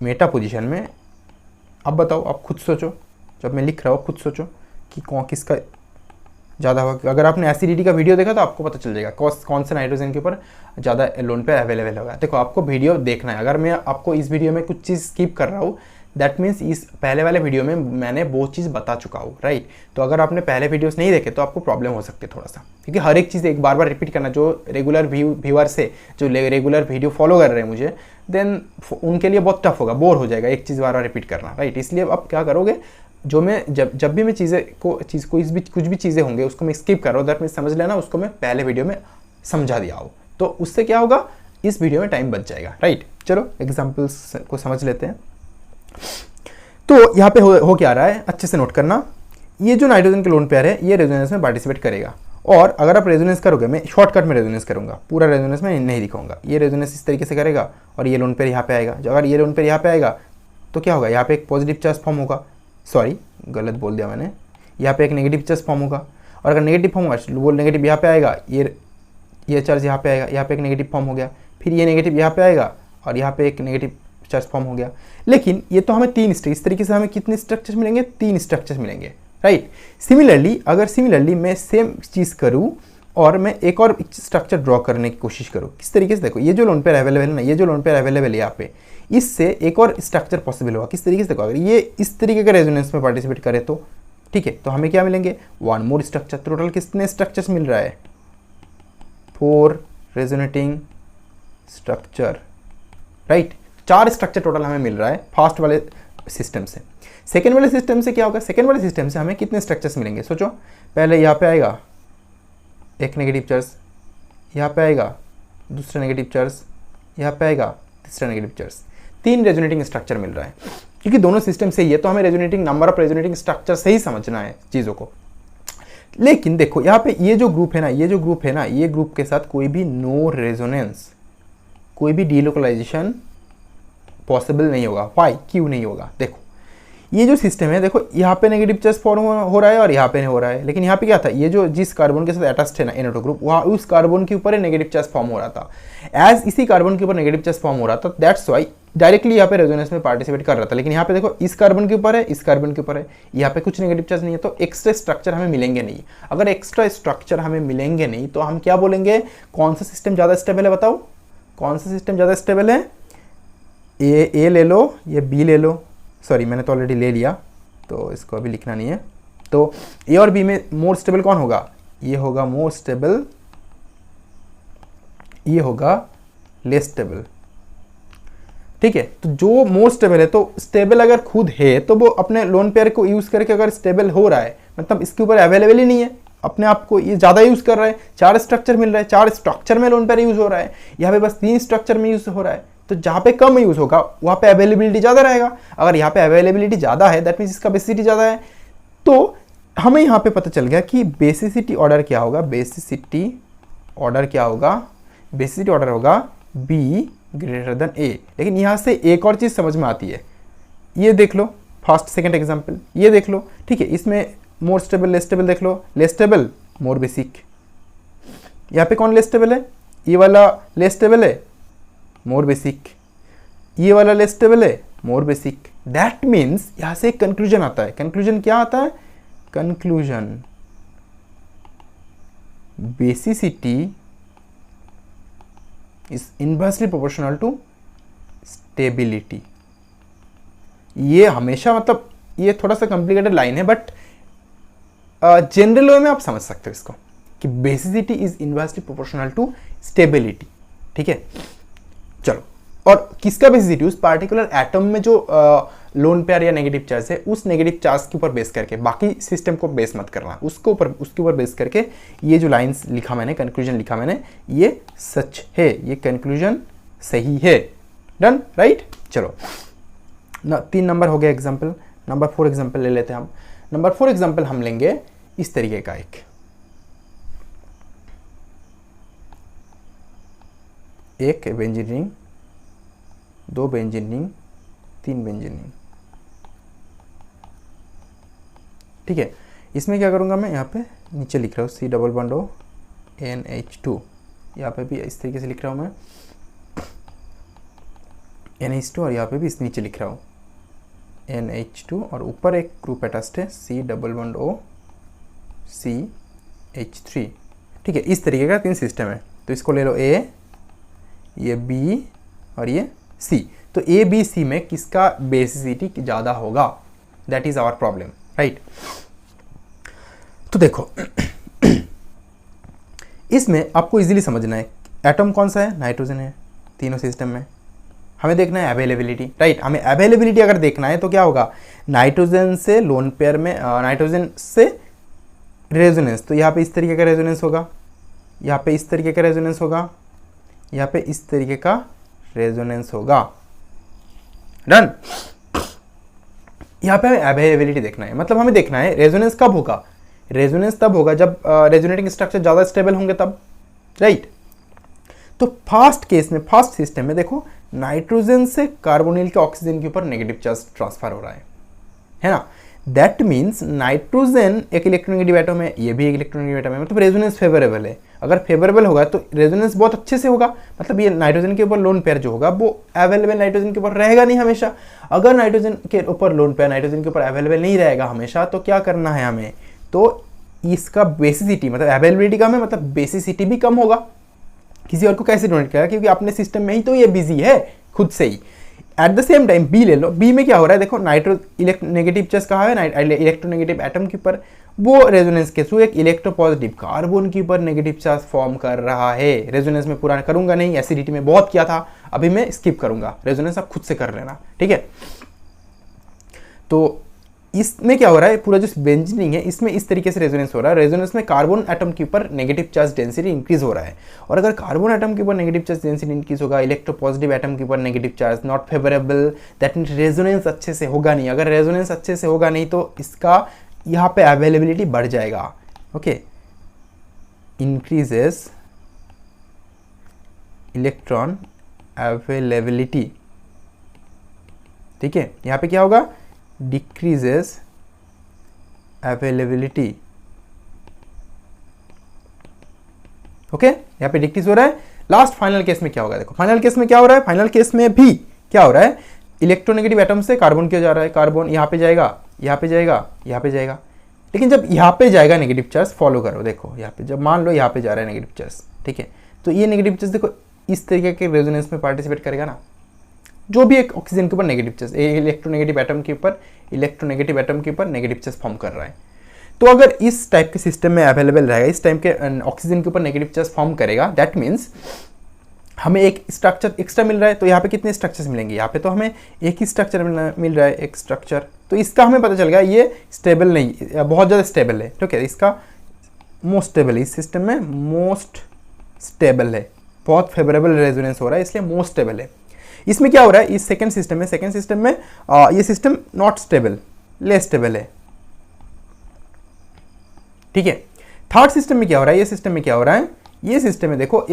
मेटा पोजीशन में, अब बताओ, आप खुद सोचो, जब मैं लिख रहा हूँ खुद सोचो कि कौन किसका ज़्यादा होगा। अगर आपने एसिडिटी का वीडियो देखा तो आपको पता चल जाएगा कौन से नाइट्रोजन के ऊपर ज़्यादा लोन पेयर अवेलेबल होगा। देखो आपको वीडियो देखना है, अगर मैं आपको इस वीडियो में कुछ चीज़ स्किप कर रहा हूँ दैट मीन्स इस पहले वाले वीडियो में मैंने वो चीज़ बता चुका हूँ, राइट। तो अगर आपने पहले वीडियोस नहीं देखे तो आपको प्रॉब्लम हो सकती है थोड़ा सा, क्योंकि हर एक चीज़ एक बार रिपीट करना, जो रेगुलर व्यूअर्स है, जो रेगुलर वीडियो फॉलो कर रहे हैं मुझे, देन उनके लिए बहुत टफ होगा, बोर हो जाएगा एक चीज़ बार बार रिपीट करना, राइट। इसलिए अब क्या करोगे, जो मैं जब भी मैं कुछ भी चीज़ें होंगे उसको मैं स्किप कर रहा हूँ, दैट मीन्स समझ लेना उसको मैं पहले वीडियो में समझा दिया हूँ, तो उससे क्या होगा, इस वीडियो में टाइम बच जाएगा, राइट। चलो एग्जाम्पल्स को समझ लेते हैं। तो यहाँ पे हो क्या रहा है, अच्छे से नोट करना। ये जो नाइट्रोजन के लोन पेयर है ये रेजोनेंस में पार्टिसिपेट करेगा, और अगर आप रेजोनेंस करोगे, मैं शॉर्टकट में रेजोनेंस करूंगा, पूरा रेजोनेंस में नहीं दिखाऊंगा। ये रेजोनेंस इस तरीके से करेगा और ये लोन पेयर यहाँ पे आएगा। अगर ये लोन पेयर यहाँ पे आएगा तो क्या होगा, यहाँ पे एक पॉजिटिव चार्ज फॉर्म होगा, सॉरी गलत बोल दिया मैंने, यहाँ पे एक नेगेटिव चार्ज फॉर्म होगा। और अगर नेगेटिव फॉर्म होगा वो नेगेटिव यहाँ पे आएगा, ये चार्ज यहाँ पे आएगा, यहाँ पे एक नेगेटिव फॉर्म हो गया, फिर ये नेगेटिव यहाँ पे आएगा और यहाँ पे एक नेगेटिव चार्ज फॉर्म हो गया। लेकिन ये तो हमें इस तरीके से हमें कितने स्ट्रक्चर्स मिलेंगे, 3 स्ट्रक्चर्स मिलेंगे, राइट। सिमिलरली मैं सेम चीज़ करूँ और मैं एक और स्ट्रक्चर ड्रॉ करने की कोशिश करूँ, किस तरीके से, देखो ये जो लोन पेयर अवेलेबल है ना, ये जो लोन पेयर अवेलेबल है यहाँ पे, इससे एक और स्ट्रक्चर पॉसिबल होगा। किस तरीके से, देखो अगर ये इस तरीके का रेजोनेंस में पार्टिसिपेट करे तो ठीक है, तो हमें क्या मिलेंगे, 1 मोर स्ट्रक्चर। टोटल कितने स्ट्रक्चर्स मिल रहा है, 4 resonating structure, right. 4 structure total हमें मिल रहा है फर्स्ट वाले सिस्टम से। सेकेंड वाले सिस्टम से क्या होगा, सेकेंड वाले सिस्टम से हमें कितने स्ट्रक्चर्स मिलेंगे, सोचो। पहले यहाँ पे आएगा एक नेगेटिव चार्ज, यहाँ पे आएगा दूसरा नेगेटिव चार्ज, यहाँ पे आएगा तीसरा नेगेटिव चार्ज। 3 रेजोनेटिंग स्ट्रक्चर मिल रहा है, क्योंकि दोनों सिस्टम से ही है तो हमें resonating number of resonating structure से ही समझना है चीज़ों को। लेकिन देखो यहाँ पे ये जो ग्रुप है ना, ये ग्रुप के साथ कोई भी नो रेजोनेंस, कोई भी डीलोकलाइजेशन पॉसिबल नहीं होगा। वाई, क्यों नहीं होगा, देखो ये जो सिस्टम है, देखो यहाँ पे नेगेटिव चार्ज फॉर्म हो रहा है और यहाँ पे नहीं हो रहा है। लेकिन यहाँ पे क्या था, ये जो जिस कार्बन के साथ अटैच्ड है ना NO2 ग्रुप, वहाँ उस कार्बन के ऊपर नेगेटिव चार्ज फॉर्म हो रहा था। एज इसी कार्बन के ऊपर नेगेटिव चार्ज फॉर्म हो रहा था, दैट्स वाई डायरेक्टली यहाँ पे रेजोनेंस में पार्टिसिपेट कर रहा था। लेकिन यहाँ पे देखो इस कार्बन के ऊपर है, इस कार्बन के ऊपर है, यहाँ पे कुछ नेगेटिव चार्ज नहीं है, तो एक्स्ट्रा स्ट्रक्चर हमें मिलेंगे नहीं। अगर एक्स्ट्रा स्ट्रक्चर हमें मिलेंगे नहीं तो हम क्या बोलेंगे, कौन सा सिस्टम ज़्यादा स्टेबल है, बताओ कौन सा सिस्टम ज़्यादा स्टेबल है। ए ले लो, ये बी ले लो, सॉरी मैंने तो ऑलरेडी ले लिया तो इसको अभी लिखना नहीं है। तो ए और बी में मोर स्टेबल कौन होगा, ये होगा मोर स्टेबल, ये होगा लेस स्टेबल, ठीक है। तो जो मोर स्टेबल है, तो स्टेबल अगर खुद है तो वो अपने लोन पेयर को यूज करके अगर स्टेबल हो रहा है, मतलब इसके ऊपर अवेलेबल ही नहीं है, अपने आप को ये ज़्यादा यूज कर रहा है, 4 स्ट्रक्चर मिल रहा है, 4 स्ट्रक्चर में लोन पेयर यूज हो रहा है, यहाँ पे बस 3 स्ट्रक्चर में यूज हो रहा है। तो जहाँ पे कम यूज होगा वहाँ पे अवेलेबिलिटी ज़्यादा रहेगा। अगर यहाँ पे अवेलेबिलिटी ज़्यादा है दैट मीन्स इसका बेसिसिटी ज़्यादा है। तो हमें यहाँ पे पता चल गया कि बेसिसिटी ऑर्डर क्या होगा, बेसिसिटी ऑर्डर क्या होगा, बेसिसिटी ऑर्डर होगा बी ग्रेटर देन ए। लेकिन यहाँ से एक और चीज़ समझ में आती है, ये देख लो फर्स्ट सेकंड एग्जांपल, ये देख लो, ठीक है। इसमें मोर स्टेबल लेस स्टेबल देख लो, लेस स्टेबल मोर बेसिक, यहाँ पे कौन लेस स्टेबल है, ये वाला लेस स्टेबल है मोर बेसिक, ये वाला लेस स्टेबल है मोर बेसिक। दैट मीन्स यहाँ से एक कंक्लूजन आता है। कंक्लूजन क्या आता है, conclusion basicity is inversely proportional to stability. ये हमेशा, मतलब ये थोड़ा सा कॉम्प्लिकेटेड लाइन है, बट जनरल वे में आप समझ सकते हो इसको कि basicity is inversely proportional to stability, ठीक है। चलो, और किसका बेसिसिटी, उस पार्टिकुलर एटम में जो लोन पेयर या नेगेटिव चार्ज है, उस नेगेटिव चार्ज के ऊपर बेस करके, बाकी सिस्टम को बेस मत करना, उसके ऊपर बेस करके ये जो लाइंस लिखा मैंने, कंक्लूजन लिखा मैंने, ये सच है, ये कंक्लूजन सही है। Done, right. चलो 3 नंबर हो गया एग्जाम्पल। नंबर 4 एग्जाम्पल ले लेते हैं हम। नंबर 4 एग्जाम्पल हम लेंगे इस तरीके का, एक benzene ring, 2 benzene ring, 3 benzene ring, ठीक है। इसमें क्या करूंगा मैं, यहाँ पे नीचे लिख रहा हूँ C double bond O NH2, यहाँ पे भी इस तरीके से लिख रहा हूँ मैं NH2, और यहाँ पे भी इस नीचे लिख रहा हूँ NH2, और ऊपर एक ग्रुप अटैच्ड है C double bond O CH3, ठीक है। इस तरीके का 3 सिस्टम है। तो इसको ले लो A, ये B और ये C। तो A B C में किसका बेसिसिटी ज़्यादा होगा, that is our problem, right. तो देखो इसमें आपको इजीली समझना है, एटम कौन सा है, नाइट्रोजन है तीनों सिस्टम में। हमें देखना है अवेलेबिलिटी, राइट। हमें अवेलेबिलिटी अगर देखना है तो क्या होगा, नाइट्रोजन से लोन पेयर में, नाइट्रोजन से रेजोनेंस, तो यहाँ पे इस तरीके का रेजोनेंस होगा, यहाँ पे इस तरीके का रेजोनेंस होगा, यहाँ पे इस तरीके का रेजोनेंस होगा। डन। यहाँ पे हमें अवेलेबिलिटी देखना है, मतलब हमें देखना है रेजोनेंस कब होगा, रेजोनेंस तब होगा जब रेजोनेटिंग स्ट्रक्चर ज़्यादा स्टेबल होंगे तब, राइट। तो फर्स्ट केस में, फर्स्ट सिस्टम में देखो, नाइट्रोजन से कार्बोनिल के ऑक्सीजन के ऊपर नेगेटिव चार्ज ट्रांसफर हो रहा है ना। दैट मीन्स नाइट्रोजन एक इलेक्ट्रोनेगेटिव एटम है, ये भी एक इलेक्ट्रोनेगेटिव एटम है, मतलब रेजोनेंस फेवरेबल है। अगर फेवरेबल होगा तो रेजोनेंस बहुत अच्छे से होगा, मतलब ये नाइट्रोजन के ऊपर लोन पेयर जो होगा वो अवेलेबल नाइट्रोजन के ऊपर रहेगा नहीं हमेशा। अगर नाइट्रोजन के ऊपर लोन पेयर नाइट्रोजन के ऊपर अवेलेबल नहीं रहेगा हमेशा, तो क्या करना है हमें, तो इसका बेसिसिटी, मतलब अवेलेबिलिटी कम है, मतलब बेसिसिटी भी कम होगा। किसी और को कैसे डोनेट करेगा, क्योंकि अपने सिस्टम में ही तो ये बिजी है खुद से ही। At the same time B ले लो, बी में क्या हो रहा है, देखो नेगेटिव चार्ज कहाँ है, इलेक्ट्रोनेगेटिव एटम के ऊपर, वो रेजोनेंस के थ्रू एक इलेक्ट्रोपॉजिटिव कार्बन के ऊपर नेगेटिव चार्ज फॉर्म कर रहा है। रेजोनेंस में पूरा करूंगा नहीं, एसिडिटी में बहुत किया था, अभी मैं स्किप करूंगा, रेजोनेंस आप खुद से कर लेना, ठीक है। तो इसमें क्या हो रहा है, पूरा जो बेंजीनिंग है इसमें इस तरीके से रेजोनेंस हो रहा है। रेजोनेंस में कार्बन एटम के ऊपर नेगेटिव चार्ज डेंसिटी इंक्रीज हो रहा है, और अगर कार्बन एटम के ऊपर नेगेटिव चार्ज डेंसिटी इंक्रीज होगा, इलेक्ट्रोपॉजिटिव एटम के ऊपर negative charge not favourable, that means resonance अच्छे से होगा नहीं। अगर रेजोनेंस अच्छे से होगा नहीं तो इसका यहाँ पे अवेलेबिलिटी बढ़ जाएगा, ओके। इंक्रीजेस इलेक्ट्रॉन अवेलेबिलिटी, ठीक है। यहाँ पे क्या होगा, डिक्रीजेस अवेलेबिलिटी, ओके। यहां पे डिक्रीज हो रहा है। लास्ट फाइनल केस में क्या होगा, देखो फाइनल केस में क्या हो रहा है, फाइनल केस में भी क्या हो रहा है, इलेक्ट्रोनेगेटिव एटम से कार्बन किया जा रहा है, कार्बन यहां पे जाएगा, यहां पे जाएगा, यहां पे जाएगा। लेकिन जब यहां पे जाएगा नेगेटिव चार्ज, फॉलो करो, देखो यहां पे जब मान लो यहां पे जा रहा है नेगेटिव चार्ज, ठीक है, तो ये नेगेटिव चार्ज देखो इस तरीके के रेजोनेंस में पार्टिसिपेट करेगा ना, जो भी एक ऑक्सीजन के ऊपर नेगेटिव चार्ज, इलेक्ट्रोनेगेटिव एटम के ऊपर नेगेटिव चार्ज फॉर्म कर रहा है। तो अगर इस टाइप के सिस्टम में अवेलेबल रहेगा, इस टाइप के ऑक्सीजन के ऊपर नेगेटिव चार्ज फॉर्म करेगा, दैट मीन्स हमें एक स्ट्रक्चर एक्स्ट्रा मिल रहा है। तो यहाँ पे कितने स्ट्रक्चर्स मिलेंगे, यहाँ पे तो हमें एक ही स्ट्रक्चर मिल रहा है, एक स्ट्रक्चर। तो इसका हमें पता चल गया ये स्टेबल नहीं, बहुत ज़्यादा स्टेबल है, ठीक है। इसका मोस्ट स्टेबल, इस सिस्टम में मोस्ट स्टेबल है, बहुत फेवरेबल रेजोनेंस हो रहा है, इसलिए मोस्ट स्टेबल है। इसमें क्या हो रहा है, इस सेकंड सिस्टम में ये system not stable, less stable है, ठीक है। थर्ड सिस्टम में क्या हो रहा है, ये सिस्टम में क्या हो रहा है, ये सिस्टम है, देखो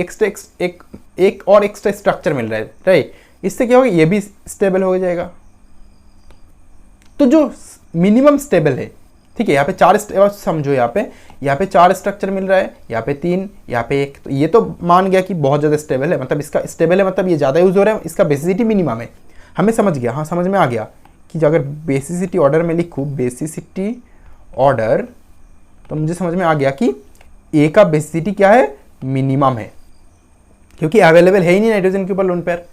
एक और एक्स्ट्रा स्ट्रक्चर मिल रहा है, राइट। इससे क्या होगा, ये भी स्टेबल हो जाएगा। तो जो मिनिमम स्टेबल है, ठीक है, यहाँ पे चार समझो, यहाँ पे 4 स्ट्रक्चर मिल रहा है, यहाँ पे 3, यहाँ पे 1, तो ये तो मान गया कि बहुत ज़्यादा स्टेबल है, मतलब इसका स्टेबल है मतलब ये ज़्यादा यूज हो रहा है, इसका बेसिसिटी मिनिमम है। हमें समझ गया, हाँ समझ में आ गया कि अगर बेसिसिटी ऑर्डर में लिखूँ बेसिसिटी ऑर्डर, तो मुझे समझ में आ गया कि ए का बेसिसिटी क्या है, मिनिमम है, क्योंकि अवेलेबल है ही नहीं नाइट्रोजन के ऊपर लोन पेयर।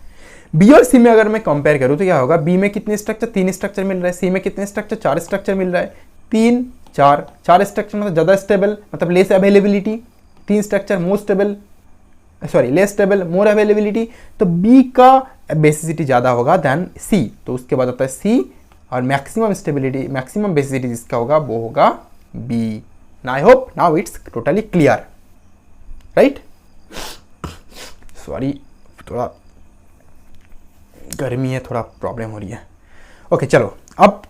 बी और सी में अगर मैं कंपेयर करूं तो क्या होगा, बी में कितने स्ट्रक्चर, 3 स्ट्रक्चर मिल रहा है, सी में कितने स्ट्रक्चर, 4 स्ट्रक्चर मिल रहा है, 3 4 स्ट्रक्चर मतलब ज़्यादा स्टेबल, मतलब less availability, 3 structure more stable, sorry less stable मोर अवेलेबिलिटी, तो बी का बेसिसिटी ज़्यादा होगा देन सी, तो उसके बाद आता है सी, और मैक्सिमम स्टेबिलिटी, मैक्सिमम बेसिसिटी जिसका होगा वो होगा B. I hope now it's totally clear, right. Sorry थोड़ा गर्मी है, थोड़ा प्रॉब्लम हो रही है। ओके चलो अब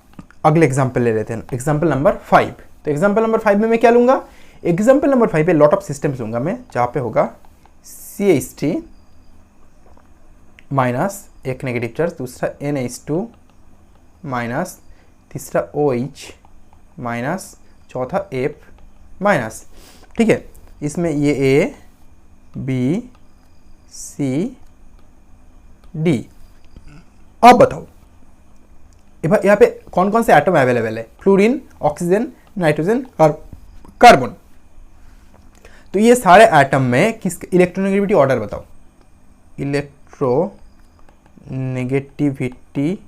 अगले एग्जांपल ले लेते हैं, एग्जांपल नंबर 5। तो एग्जांपल नंबर 5 में मैं क्या लूंगा, एग्जांपल नंबर 5 पे लॉट ऑफ सिस्टम्स लूंगा मैं, जहाँ पे होगा CH3 माइनस एक नेगेटिव चार्ज, दूसरा NH2 माइनस, तीसरा OH माइनस, चौथा F माइनस, ठीक है। इसमें ये A B C D। अब बताओ यहाँ पे कौन कौन से एटम अवेलेबल है, फ्लोरीन, ऑक्सीजन, नाइट्रोजन, कार्बन। तो ये सारे एटम में किस इलेक्ट्रोनेगेटिविटी ऑर्डर बताओ, इलेक्ट्रोनेगेटिविटी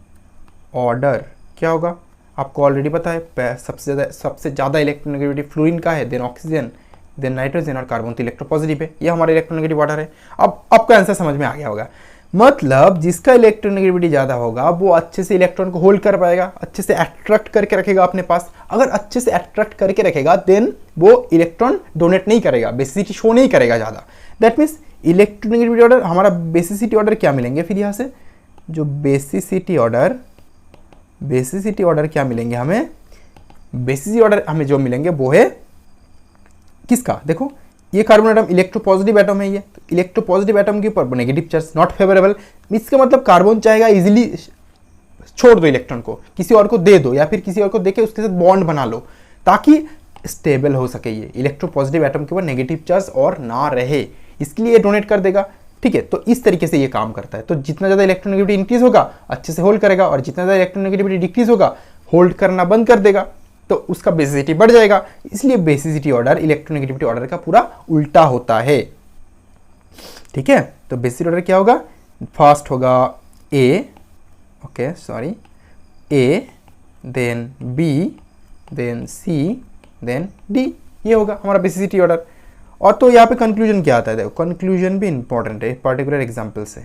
ऑर्डर क्या होगा, आपको ऑलरेडी पता है, सबसे ज़्यादा इलेक्ट्रोनेगेटिविटी फ्लोरीन का है, देन ऑक्सीजन, देन नाइट्रोजन और कार्बन, तो इलेक्ट्रोपॉजिटिव है, ये हमारा इलेक्ट्रोनेगेटिव ऑर्डर है। अब आपका आंसर समझ में आ गया होगा, मतलब जिसका इलेक्ट्रोनेगेटिविटी ज़्यादा होगा वो अच्छे से इलेक्ट्रॉन को होल्ड कर पाएगा, अच्छे से अट्रैक्ट करके रखेगा अपने पास। अगर अच्छे से अट्रैक्ट करके रखेगा देन वो इलेक्ट्रॉन डोनेट नहीं करेगा, बेसिसिटी शो नहीं करेगा ज़्यादा। दैट मीन्स इलेक्ट्रोनेगेटिविटी ऑर्डर, हमारा बेसिसिटी ऑर्डर क्या मिलेंगे फिर यहाँ से, जो बेसिसिटी ऑर्डर क्या मिलेंगे हमें, बेसिसिटी ऑर्डर हमें जो मिलेंगे वो है किसका, देखो ये कार्बन एटम इलेक्ट्रोपॉजिटिव एटम है, ये तो इलेक्ट्रोपॉजिटिव एटम के ऊपर नेगेटिव चार्ज नॉट फेवरेबल, इसका मतलब कार्बन चाहेगा इजीली छोड़ दो इलेक्ट्रॉन को, किसी और को दे दो, या फिर किसी और को देके उसके साथ बॉन्ड बना लो ताकि स्टेबल हो सके। ये इलेक्ट्रोपॉजिटिव एटम के ऊपर नेगेटिव चार्ज और ना रहे, इसके लिए डोनेट कर देगा, ठीक है। तो इस तरीके से ये काम करता है। तो जितना ज़्यादा इलेक्ट्रोनेगेटिविटी इंक्रीज होगा अच्छे से होल्ड करेगा, और जितना ज़्यादा इलेक्ट्रोनेगेटिविटी डिक्रीज होगा होल्ड करना बंद कर देगा, तो उसका बेसिसिटी बढ़ जाएगा। इसलिए बेसिसिटी ऑर्डर इलेक्ट्रोनेगेटिविटी ऑर्डर का पूरा उल्टा होता है, ठीक है। तो बेसिसिटी ऑर्डर क्या होगा, फर्स्ट होगा A, okay sorry, A, then B, then C, then D, ये होगा हमारा बेसिसिटी ऑर्डर। और तो यहाँ पे कंक्लूजन क्या आता है, देखो कंक्लूजन भी इंपॉर्टेंट है पर्टिकुलर एग्जाम्पल से,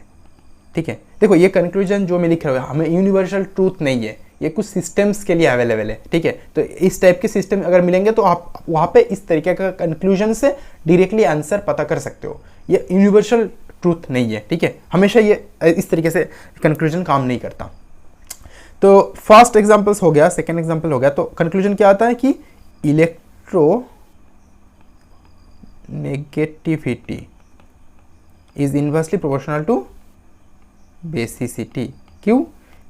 ठीक है। देखो ये कंक्लूजन जो मैं लिख रहा हूँ हमें यूनिवर्सल ट्रूथ नहीं है, ये कुछ सिस्टम्स के लिए अवेलेबल है, ठीक है। तो इस टाइप के सिस्टम अगर मिलेंगे तो आप वहाँ पे इस तरीके का कंक्लूजन से डायरेक्टली आंसर पता कर सकते हो, ये यूनिवर्सल ट्रूथ नहीं है, ठीक है। हमेशा ये इस तरीके से कंक्लूजन काम नहीं करता। तो फर्स्ट एग्जाम्पल्स हो गया, सेकेंड एग्जाम्पल हो गया। तो कंक्लूजन क्या आता है कि electronegativity is inversely proportional to basicity. क्यों,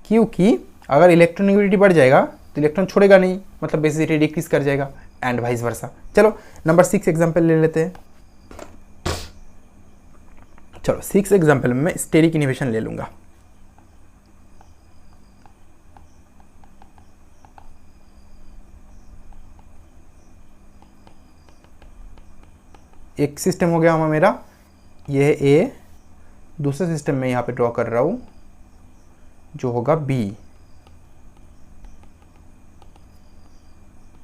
क्योंकि अगर इलेक्ट्रोनेगेटिविटी बढ़ जाएगा तो इलेक्ट्रॉन छोड़ेगा नहीं, मतलब बेसिसिटी डिक्रीज कर जाएगा, एंड वाइस वर्सा। चलो नंबर 6 एग्जाम्पल ले लेते हैं। चलो 6 एग्जाम्पल में मैं स्टेरिक इनहिबिशन ले लूंगा। एक सिस्टम हो गया हमारा मेरा, ये है A, दूसरा सिस्टम में यहाँ पे ड्रॉ कर रहा हूँ जो होगा B,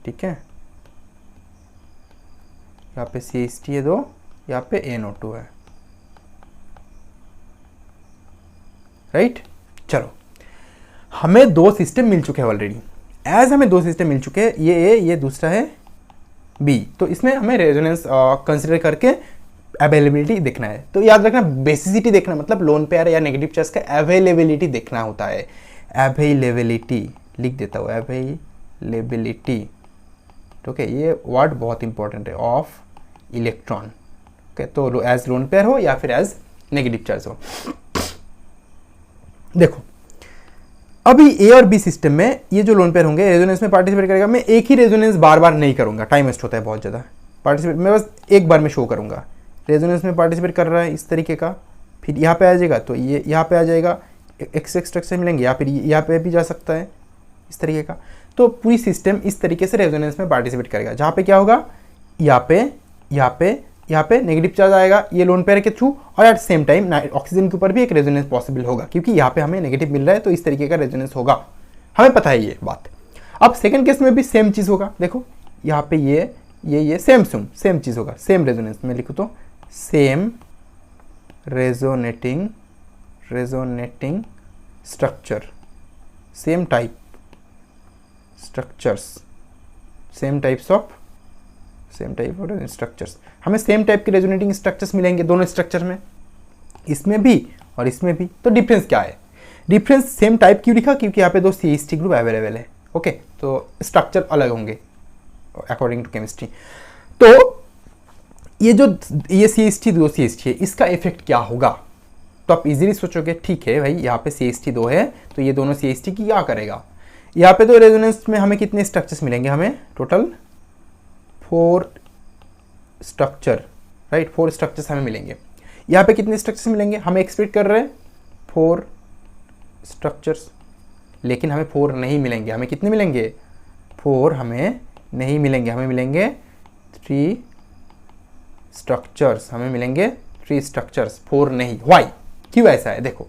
ठीक है। यहाँ पे CH3 है 2, यहाँ पे NO2 है, राइट। चलो हमें 2 सिस्टम मिल चुके हैं ऑलरेडी, एज हमें 2 सिस्टम मिल चुके हैं, ये A, ये दूसरा है B। तो इसमें हमें रेजोनेंस कंसिडर करके अवेलेबिलिटी देखना है। तो याद रखना बेसिसिटी देखना मतलब लोन पेयर या नेगेटिव चार्ज का अवेलेबिलिटी देखना होता है। अवेलेबिलिटी लिख देता हूँ, अवेलेबिलिटी, ओके। ये वर्ड बहुत इंपॉर्टेंट है, ऑफ इलेक्ट्रॉन ओके, तो एज लोन पेयर हो या फिर एज नेगेटिव चार्ज हो। देखो अभी ए और बी सिस्टम में ये जो लोन पेयर होंगे रेजोनेंस में पार्टिसिपेट करेगा। मैं एक ही रेजोनेंस बार बार नहीं करूंगा, टाइम वेस्ट होता है बहुत ज़्यादा। पार्टिसिपेट मैं बस एक बार में शो करूंगा रेजोनेंस में पार्टिसिपेट कर रहा है इस तरीके का, फिर यहाँ पे आ जाएगा तो ये यहाँ पे आ जाएगा, एक्स स्ट्रक्चर मिलेंगे, या फिर यहाँ पे भी जा सकता है इस तरीके का। तो पूरी सिस्टम इस तरीके से रेजोनेंस में पार्टिसिपेट करेगा, जहाँ पे क्या होगा, यहाँ पे नेगेटिव चार्ज आएगा ये लोन पेयर के थ्रू, और एट सेम टाइम ऑक्सीजन के ऊपर भी एक रेजोनेंस पॉसिबल होगा, क्योंकि यहाँ पे हमें नेगेटिव मिल रहा है तो इस तरीके का रेजोनेंस होगा, हमें पता है ये बात। अब सेकंड केस में भी सेम चीज़ होगा। देखो यहाँ पे ये सेम चीज़ होगा, सेम रेजोनेंस में लिखूँ तो same resonating structure, same type structures, same type of structures, हमें सेम टाइप के रेजोनेटिंग स्ट्रक्चर्स मिलेंगे दोनों स्ट्रक्चर में, इसमें भी और इसमें भी। तो डिफरेंस क्या है, डिफरेंस सेम टाइप क्यों लिखा, क्योंकि यहाँ पे दो CH3 ग्रुप अवेलेबल है। ओके, तो स्ट्रक्चर अलग होंगे अकॉर्डिंग टू केमिस्ट्री। तो ये CH3 दो CH3 है, इसका इफेक्ट क्या होगा, तो आप इजीली सोचोगे ठीक है भाई यहाँ पे CH3 दो है तो ये दोनों CH3 की क्या करेगा। यहाँ पे तो रेजोनेंस में हमें कितने स्ट्रक्चर्स मिलेंगे, हमें टोटल 4 स्ट्रक्चर, राइट, 4 स्ट्रक्चर्स हमें मिलेंगे। यहाँ पे कितने स्ट्रक्चर्स मिलेंगे, हमें एक्सपेक्ट कर रहे हैं 4 स्ट्रक्चर्स, लेकिन हमें 4 नहीं मिलेंगे। हमें कितने मिलेंगे, 4 हमें नहीं मिलेंगे, हमें मिलेंगे 3 स्ट्रक्चर्स, हमें मिलेंगे 3 स्ट्रक्चर्स, 4 नहीं। वाई, क्यों ऐसा है, देखो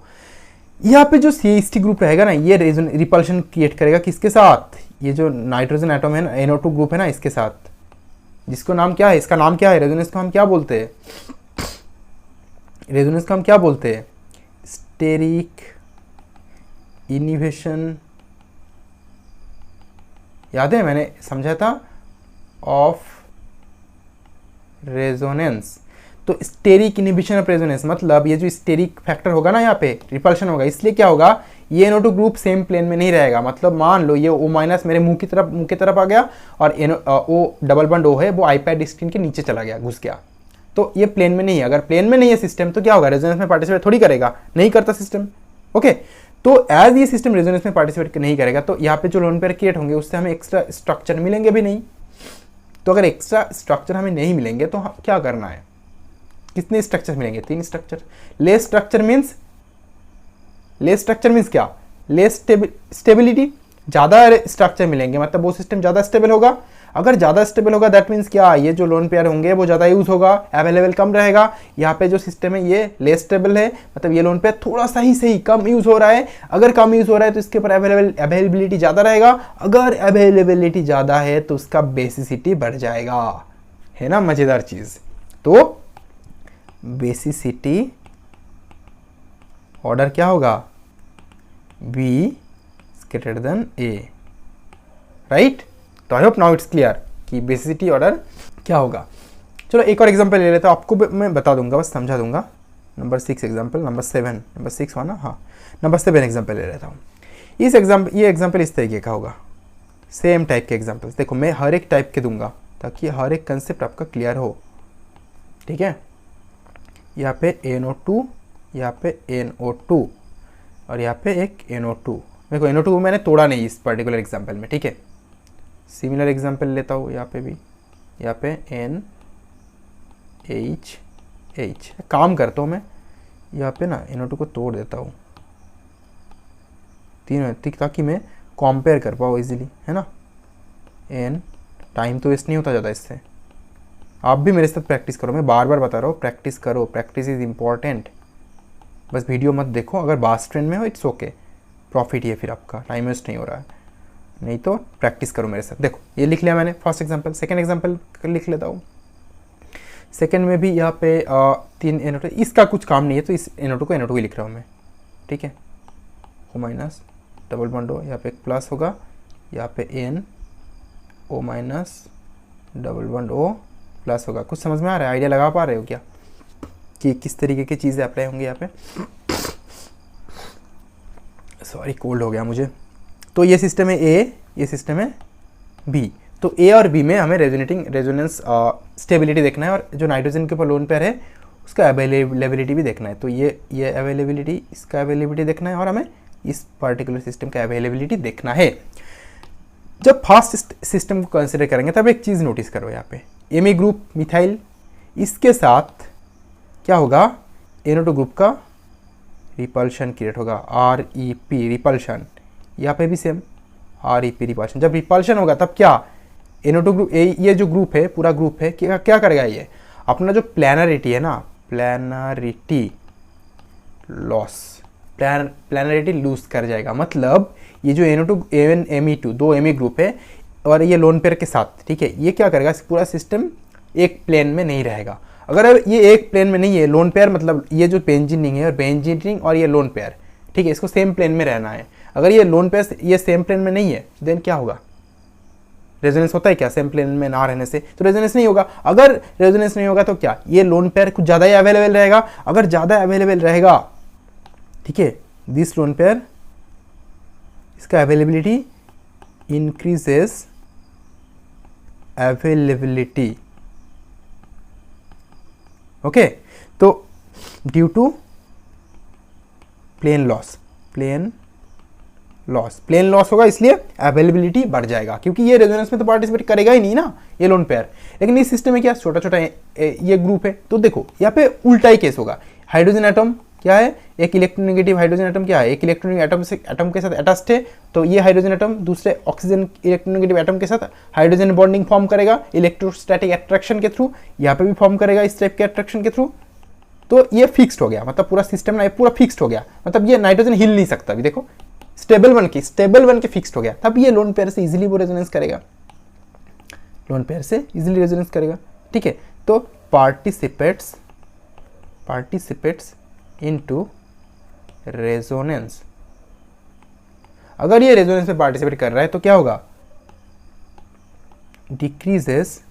यहाँ पे जो CH3 ग्रुप रहेगा ना, ये रिपल्शन क्रिएट करेगा किसके साथ, ये जो नाइट्रोजन एटम है ना, NO2 ग्रुप है ना, इसके साथ, जिसको नाम क्या है, इसका नाम क्या है, रेजोनेंस को हम क्या बोलते हैं, रेजोनेंस को हम क्या बोलते हैं, स्टेरिक इन्हिबिशन, याद है मैंने समझा था, ऑफ रेजोनेंस। तो स्टेरिक इन्हिबिशन ऑफ रेजोनेंस मतलब ये जो स्टेरिक फैक्टर होगा ना, यहाँ पे रिपल्शन होगा, इसलिए क्या होगा, ये NO2 ग्रुप सेम प्लेन में नहीं रहेगा। मतलब मान लो ये O- मेरे मुंह की तरफ आ गया, और O डबल बॉन्ड O है वो आईपैड स्क्रीन के नीचे चला गया, घुस गया, तो ये प्लेन में नहीं है। अगर प्लेन में नहीं है सिस्टम तो क्या होगा, रेजोनेंस में पार्टिसिपेट थोड़ी करेगा, नहीं करता सिस्टम। ओके, तो एज ये सिस्टम रेजोनेंस में पार्टिसिपेट नहीं करेगा तो यहाँ पे जो लोन पेयर क्रिएट होंगे उससे हमें एक्स्ट्रा स्ट्रक्चर मिलेंगे भी नहीं। तो अगर एक्स्ट्रा स्ट्रक्चर हमें नहीं मिलेंगे तो क्या करना है, कितने स्ट्रक्चर मिलेंगे, 3 स्ट्रक्चर। लेस स्ट्रक्चर मीन्स क्या, लेस स्टेबिलिटी, ज़्यादा स्ट्रक्चर मिलेंगे मतलब वो सिस्टम ज़्यादा स्टेबल होगा। अगर ज़्यादा स्टेबल होगा दैट मीन्स क्या, ये जो लोन पेयर होंगे वो ज़्यादा यूज़ होगा, अवेलेबल कम रहेगा। यहाँ पे जो सिस्टम है ये लेस स्टेबल है, मतलब ये लोन पेयर थोड़ा सा ही सही कम यूज़ हो रहा है। अगर कम यूज़ हो रहा है तो इसके ऊपर अवेलेबिलिटी ज़्यादा रहेगा, अगर अवेलेबिलिटी ज़्यादा है तो उसका बेसिसिटी बढ़ जाएगा, है ना मज़ेदार चीज़। तो बेसिसिटी ऑर्डर क्या होगा, B greater than A, right. तो I hope now it's clear कि बेसिसिटी ऑर्डर क्या होगा। चलो एक और एग्जांपल ले लेते हैं, आपको मैं बता दूंगा, बस समझा दूंगा। नंबर 6 एग्जांपल, नंबर 6 हुआ ना, हाँ नंबर 7 एग्जांपल ले लेता हूँ। ये एग्जांपल इस तरीके का होगा, सेम टाइप के एग्जांपल्स। देखो मैं हर एक टाइप के दूंगा ताकि हर एक कंसेप्ट आपका क्लियर हो, ठीक है। यहाँ पे NO2, यहाँ पे NO2 और यहाँ पे एक NO2। देखो NO2 मैंने तोड़ा नहीं इस पर्टिकुलर एग्जांपल में, ठीक है। सिमिलर एग्जांपल लेता हूँ यहाँ पे भी, यहाँ पे NH। काम करता हूँ मैं, यहाँ पे ना NO2 को तोड़ देता हूँ तीनों, ताकि मैं कंपेयर कर पाऊँ इजीली, है ना। टाइम तो वेस्ट नहीं होता ज़्यादा इससे। आप भी मेरे साथ प्रैक्टिस करो, मैं बार बार बता रहा हूँ प्रैक्टिस करो, प्रैक्टिस इज़ इम्पॉर्टेंट। बस वीडियो मत देखो, अगर बास ट्रेंड में हो इट्स ओके, प्रॉफिट ही है, फिर आपका टाइम वेस्ट नहीं हो रहा है। नहीं तो प्रैक्टिस करो मेरे साथ। देखो ये लिख लिया मैंने फर्स्ट एग्जांपल, सेकंड एग्जांपल लिख लेता हूँ। सेकंड में भी यहाँ पे 3 NO2, इसका कुछ काम नहीं है तो इस NO2 को NO2 ही लिख रहा हूँ मैं, ठीक है। O- डबल बॉन्ड O, यहाँ पे एक प्लस होगा, यहाँ पे NO- double bond O plus होगा। कुछ समझ में आ रहा है, आइडिया लगा पा रहे हो क्या कि किस तरीके की चीज़ें अप्लाई होंगी यहाँ पे। सॉरी कोल्ड हो गया मुझे। तो ये सिस्टम है A, ये सिस्टम है B। तो ए और बी में हमें रेजोनेंस स्टेबिलिटी देखना है, और जो नाइट्रोजन के ऊपर लोन पेयर है उसका अवेलेबिलिटी भी देखना है। तो ये अवेलेबिलिटी, इसका अवेलेबिलिटी देखना है, और हमें इस पर्टिकुलर सिस्टम का अवेलेबिलिटी देखना है। जब फास्ट सिस्टम को कंसिडर करेंगे तब एक चीज़ नोटिस करो, यहाँ पे एमी ग्रुप मिथाइल, इसके साथ क्या होगा, NO2 ग्रुप का रिपल्शन क्रिएट होगा, REP रिपल्शन। यहाँ पे भी सेम REP रिपल्शन। जब रिपल्शन होगा तब क्या, NO2 ग्रुप, ये जो ग्रुप है, पूरा ग्रुप है, क्या करेगा, ये अपना जो प्लानरिटी है ना, प्लानरिटी लॉस, प्लानरिटी लूज कर जाएगा। मतलब ये जो NO2 Me2 दो Me ग्रुप है और ये लोन पेयर के साथ, ठीक है, ये क्या करेगा, पूरा सिस्टम एक प्लेन में नहीं रहेगा। अगर ये एक प्लेन में नहीं है, लोन पेयर मतलब ये जो बेंजीन रिंग है और बेंजीन रिंग और ये लोन पेयर, ठीक है, इसको सेम प्लेन में रहना है। अगर ये लोन पेयर ये सेम प्लेन में नहीं है देन क्या होगा, रेजोनेंस होता है क्या सेम प्लेन में ना रहने से, तो रेजोनेंस नहीं होगा। अगर रेजोनेंस नहीं होगा तो क्या, ये लोन पेयर कुछ ज़्यादा ही अवेलेबल रहेगा। अगर ज़्यादा अवेलेबल रहेगा, ठीक है, दिस लोन पेयर, इसका अवेलेबिलिटी इंक्रीजेस अवेलेबिलिटी, ओके। तो ड्यू टू प्लेन लॉस होगा, इसलिए अवेलेबिलिटी बढ़ जाएगा, क्योंकि ये रेजोनेंस में तो पार्टिसिपेट करेगा ही नहीं ना ये लोन पेयर। लेकिन इस सिस्टम में क्या, छोटा छोटा ये ग्रुप है, तो देखो यहाँ पे उल्टा ही केस होगा। हाइड्रोजन एटम क्या है, एक इलेक्ट्रोनेगेटिव हाइड्रोजन एटम क्या है, एक इलेक्ट्रॉनिक एटम के साथ अटैच्ड है, तो ये हाइड्रोजन एटम दूसरे ऑक्सीजन इलेक्ट्रोनेगेटिव एटम के साथ हाइड्रोजन बॉन्डिंग फॉर्म करेगा इलेक्ट्रोस्टैटिक अट्रैक्शन के थ्रू, यहाँ पे भी फॉर्म करेगा इस टाइप के अट्रैक्शन के थ्रू। तो ये फिक्स्ड हो गया, मतलब पूरा सिस्टम ना पूरा फिक्स्ड हो गया, मतलब ये नाइट्रोजन हिल नहीं सकता। अभी देखो स्टेबल बन के फिक्स्ड हो गया, तब ये लोन पेयर से इजीली वो रेजोनेंस करेगा, लोन पेयर से इजीली रेजोनेंस करेगा, ठीक है। तो पार्टिसिपेट्स इनटू रेजोनेंस, अगर ये रेजोनेंस में पार्टिसिपेट कर रहा है तो क्या होगा, decreases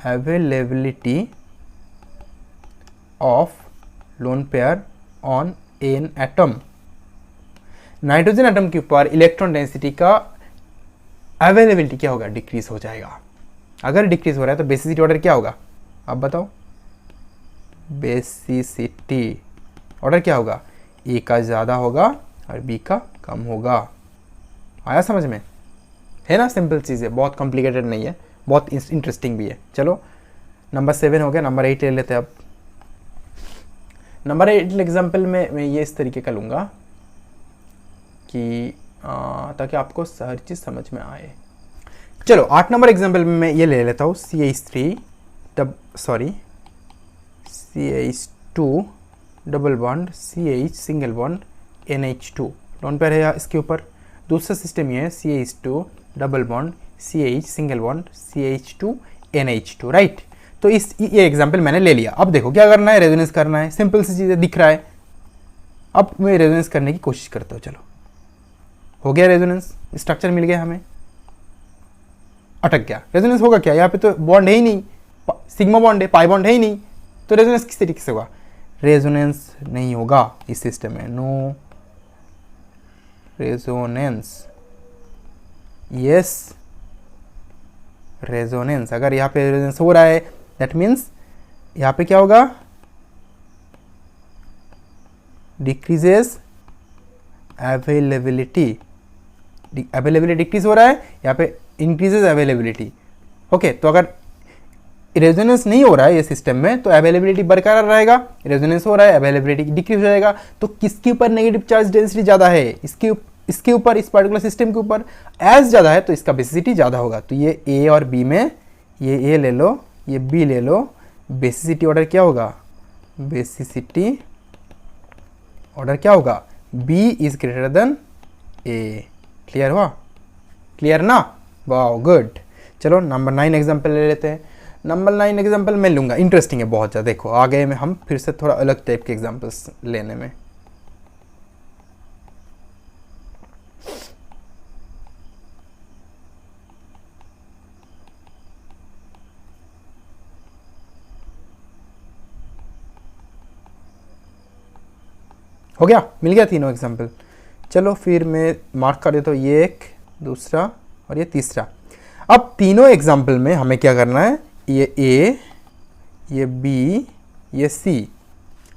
availability of lone pair on an atom. Nitrogen atom के ऊपर इलेक्ट्रॉन डेंसिटी का अवेलेबिलिटी क्या होगा, डिक्रीज हो जाएगा। अगर डिक्रीज हो रहा है तो बेसिसिटी ऑर्डर क्या होगा, आप बताओ, बेसिसिटी ऑर्डर क्या होगा, ए का ज़्यादा होगा और बी का कम होगा। आया समझ में, है ना, सिंपल चीज़ है, बहुत कॉम्प्लिकेटेड नहीं है, बहुत इंटरेस्टिंग भी है। चलो नंबर 7 हो गया, नंबर 8 ले लेते हैं अब। नंबर 8 एग्जाम्पल में मैं ये इस तरीके का लूँगा कि ताकि आपको हर चीज़ समझ में आए। चलो 8 नंबर एग्जाम्पल में मैं ये ले लेता हूँ, CH2 double bond CH single bond NH2 lone pair है इसके ऊपर। दूसरा सिस्टम ये है CH2 double bond CH single bond CH2 NH2, right. तो ये एग्जाम्पल मैंने ले लिया। अब देखो क्या करना है, रेजोनेंस करना है, सिंपल सी चीज़ें दिख रहा है। अब मैं रेजोनेंस करने की कोशिश करता हूँ। चलो हो गया रेजोनेंस, स्ट्रक्चर मिल गया हमें, अटक गया। रेजोनेंस होगा क्या, यहाँ पे तो बॉन्ड है ही नहीं, सिग्मा बॉन्ड है, पाई बॉन्ड है ही नहीं, तो रेजोनेंस किस तरीके से होगा, रेजोनेंस नहीं होगा इस सिस्टम में, नो रेजोनेंस। यस रेजोनेंस, अगर यहाँ पे रेजोनेंस हो रहा है दैट मीन्स यहाँ पे क्या होगा, डिक्रीजेस अवेलेबिलिटी, अवेलेबिलिटी डिक्रीज हो रहा है, यहाँ पे इंक्रीजेस अवेलेबिलिटी। ओके, तो अगर रेजोनेंस नहीं हो रहा है ये सिस्टम में तो अवेलेबिलिटी बरकरार रहेगा, रेजोनेंस हो रहा है अवेलेबिलिटी डिक्रीज हो जाएगा। तो किसके ऊपर नेगेटिव चार्ज डेंसिटी ज़्यादा है, इसके ऊपर, इस पर्टिकुलर सिस्टम के ऊपर एज ज़्यादा है तो इसका बेसिसिटी ज़्यादा होगा। तो ये ए और बी में, ये ए ले लो, ये बी ले लो, बेसिसिटी ऑर्डर क्या होगा, बेसिसिटी ऑर्डर क्या होगा, B is greater than A. Clear हुआ, क्लियर ना, वाओ गुड। चलो नंबर 9 एग्जाम्पल ले लेते हैं। नंबर 9 एग्जाम्पल मैं लूँगा, इंटरेस्टिंग है बहुत ज़्यादा। देखो आ गए में हम फिर से थोड़ा अलग टाइप के एग्जाम्पल्स लेने में। हो गया, मिल गया तीनों एग्जाम्पल। चलो फिर मैं मार्क कर देता हूँ, ये एक, दूसरा और ये तीसरा। अब तीनों एग्जाम्पल में हमें क्या करना है, ये ए, ये बी, ये सी,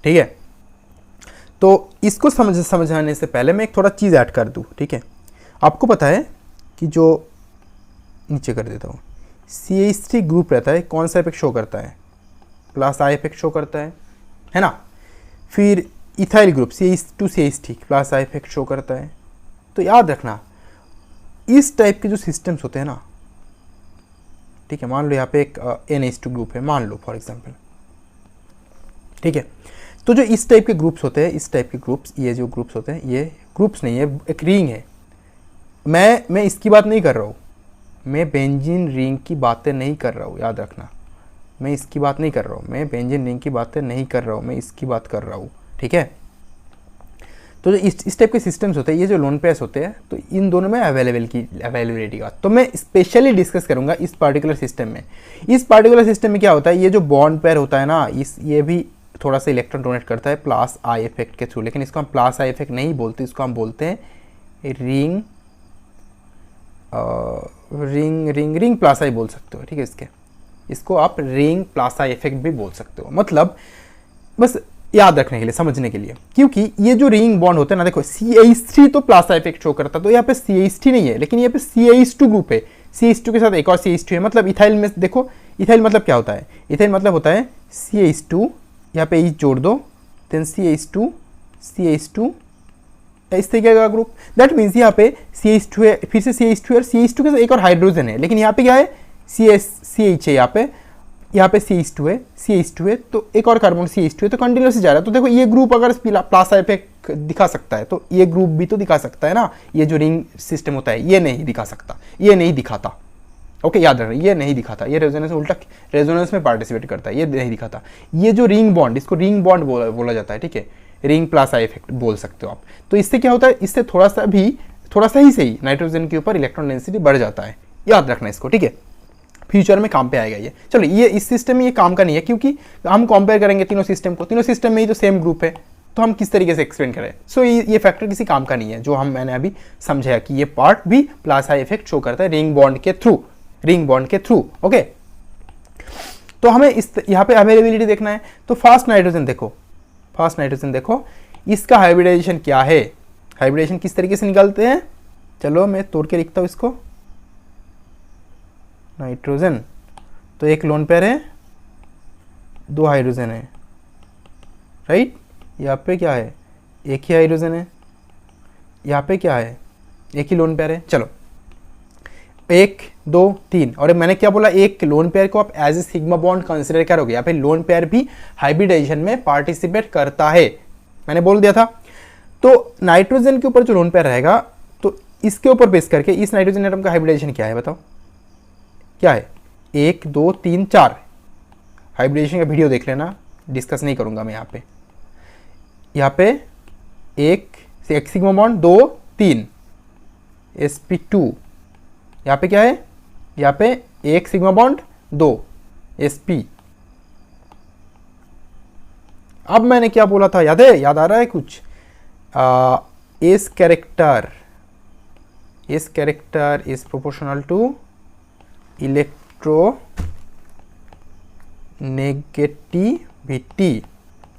ठीक है। तो इसको समझाने से पहले मैं एक थोड़ा चीज़ ऐड कर दूँ, ठीक है। आपको पता है कि जो नीचे कर देता हूँ, CH3 ग्रुप रहता है, कौन सा इफेक्ट शो करता है, प्लस आई इफेक्ट शो करता है ना। फिर ethyl group CH2CH3 plus I effect show करता है। तो याद रखना इस टाइप के जो सिस्टम्स होते हैं ना, ठीक है, मान लो यहाँ पे एक NH2 ग्रुप है, मान लो फॉर एग्जांपल, ठीक है। तो जो इस टाइप के ग्रुप्स होते हैं, इस टाइप के ग्रुप्स, ये जो ग्रुप्स होते हैं, ये ग्रुप्स नहीं है, एक रिंग है। मैं इसकी बात नहीं कर रहा हूँ, मैं बेंजीन रिंग की बातें नहीं कर रहा हूँ, याद रखना। मैं इसकी बात नहीं कर रहा हूँ, मैं बेंजीन रिंग की बातें नहीं कर रहा हूँ, मैं इसकी बात कर रहा हूँ, ठीक है। तो जो इस टाइप के सिस्टम्स होते हैं, ये जो लोन पेयर्स होते हैं, तो इन दोनों में अवेलेबिलिटी का तो मैं स्पेशली डिस्कस करूंगा इस पार्टिकुलर सिस्टम में। इस पार्टिकुलर सिस्टम में क्या होता है, ये जो बॉन्ड पेयर होता है ना, ये भी थोड़ा सा इलेक्ट्रॉन डोनेट करता है प्लस आई इफेक्ट के थ्रू, लेकिन इसको हम प्लस आई इफेक्ट नहीं बोलते, इसको हम बोलते हैं रिंग प्लस आई बोल सकते हो, ठीक है। इसको आप रिंग प्लस आई इफेक्ट भी बोल सकते हो, मतलब बस याद रखने के लिए, समझने के लिए, क्योंकि ये जो रिंग बॉन्ड होते हैं ना, देखो CH3 तो प्लस आई इफेक्ट शो करता है, तो यहाँ पे CH3 नहीं है, लेकिन यहाँ पे CH2 ग्रुप है, CH2 के साथ एक और CH2 है, मतलब इथाइल में देखो, इथाइल मतलब क्या होता है, इथाइल मतलब होता है CH2, यहाँ पे H जोड़ दो, देन CH2 इस तरीके का ग्रुप। दैट मीन्स यहाँ पे CH2 है, फिर से CH2 है, और CH2 के साथ एक और हाइड्रोजन है, लेकिन यहाँ पे क्या है, CH है, यहाँ पे CH2 है, तो एक और कार्बन CH2 है, तो कंटिन्यूसली जा रहा है। तो देखो ये ग्रुप अगर प्लस आई इफेक्ट दिखा सकता है, तो ये ग्रुप भी तो दिखा सकता है ना। ये जो रिंग सिस्टम होता है, ये नहीं दिखा सकता, ये नहीं दिखाता, ओके, याद रखना, ये नहीं दिखाता, ये रेजोनेंस उल्टा रेजोनेंस में पार्टिसिपेट करता है, ये नहीं दिखाता। ये जो रिंग बॉन्ड, इसको रिंग बॉन्ड बोला जाता है, ठीक है, रिंग प्लस आई इफेक्ट बोल सकते हो आप। तो इससे क्या होता है, इससे थोड़ा सा ही सही नाइट्रोजन के ऊपर इलेक्ट्रॉन डेंसिटी बढ़ जाता है, याद रखना इसको, ठीक है। फ्यूचर में काम पे आएगा ये। चलो, ये इस सिस्टम में ये काम का नहीं है, क्योंकि हम कंपेयर करेंगे तीनों सिस्टम को, तीनों सिस्टम में ही तो सेम ग्रुप है, तो हम किस तरीके से एक्सप्लेन करें। सो ये फैक्टर किसी काम का नहीं है, जो मैंने अभी समझाया कि ये पार्ट भी प्लस आई इफेक्ट शो करता है रिंग बॉन्ड के थ्रू, ओके। तो हमें यहाँ पे अवेलेबिलिटी देखना है, तो फास्ट नाइट्रोजन देखो, इसका हाइब्रिडाइजेशन क्या है, हाइब्रिडेशन किस तरीके से निकालते हैं। चलो मैं तोड़ के लिखता हूँ इसको। नाइट्रोजन तो एक लोन पेयर है, 2 हाइड्रोजन है, राइट। यहाँ पे क्या है, एक ही हाइड्रोजन है, यहाँ पे क्या है, एक ही लोन पेयर है। चलो 1 2 3, और मैंने क्या बोला, एक लोन पेयर को आप as a sigma bond consider करोगे, या फिर लोन पेयर भी हाइब्रिडाइजेशन में पार्टिसिपेट करता है, मैंने बोल दिया था। तो नाइट्रोजन के ऊपर जो लोन पेयर रहेगा, तो इसके ऊपर बेस करके इस नाइट्रोजन एटम का हाइब्रिडाइजेशन क्या है, बताओ क्या है। 1 2 3 4 हाइब्रिडेशन का वीडियो देख लेना, डिस्कस नहीं करूंगा मैं यहाँ पे 1 सिग्मा बॉन्ड 2 3 sp2, यहाँ पे क्या है, यहाँ पे 1 सिग्मा बॉन्ड 2 sp। अब मैंने क्या बोला था, याद है, याद आ रहा है कुछ, S character is proportional to electronegativity,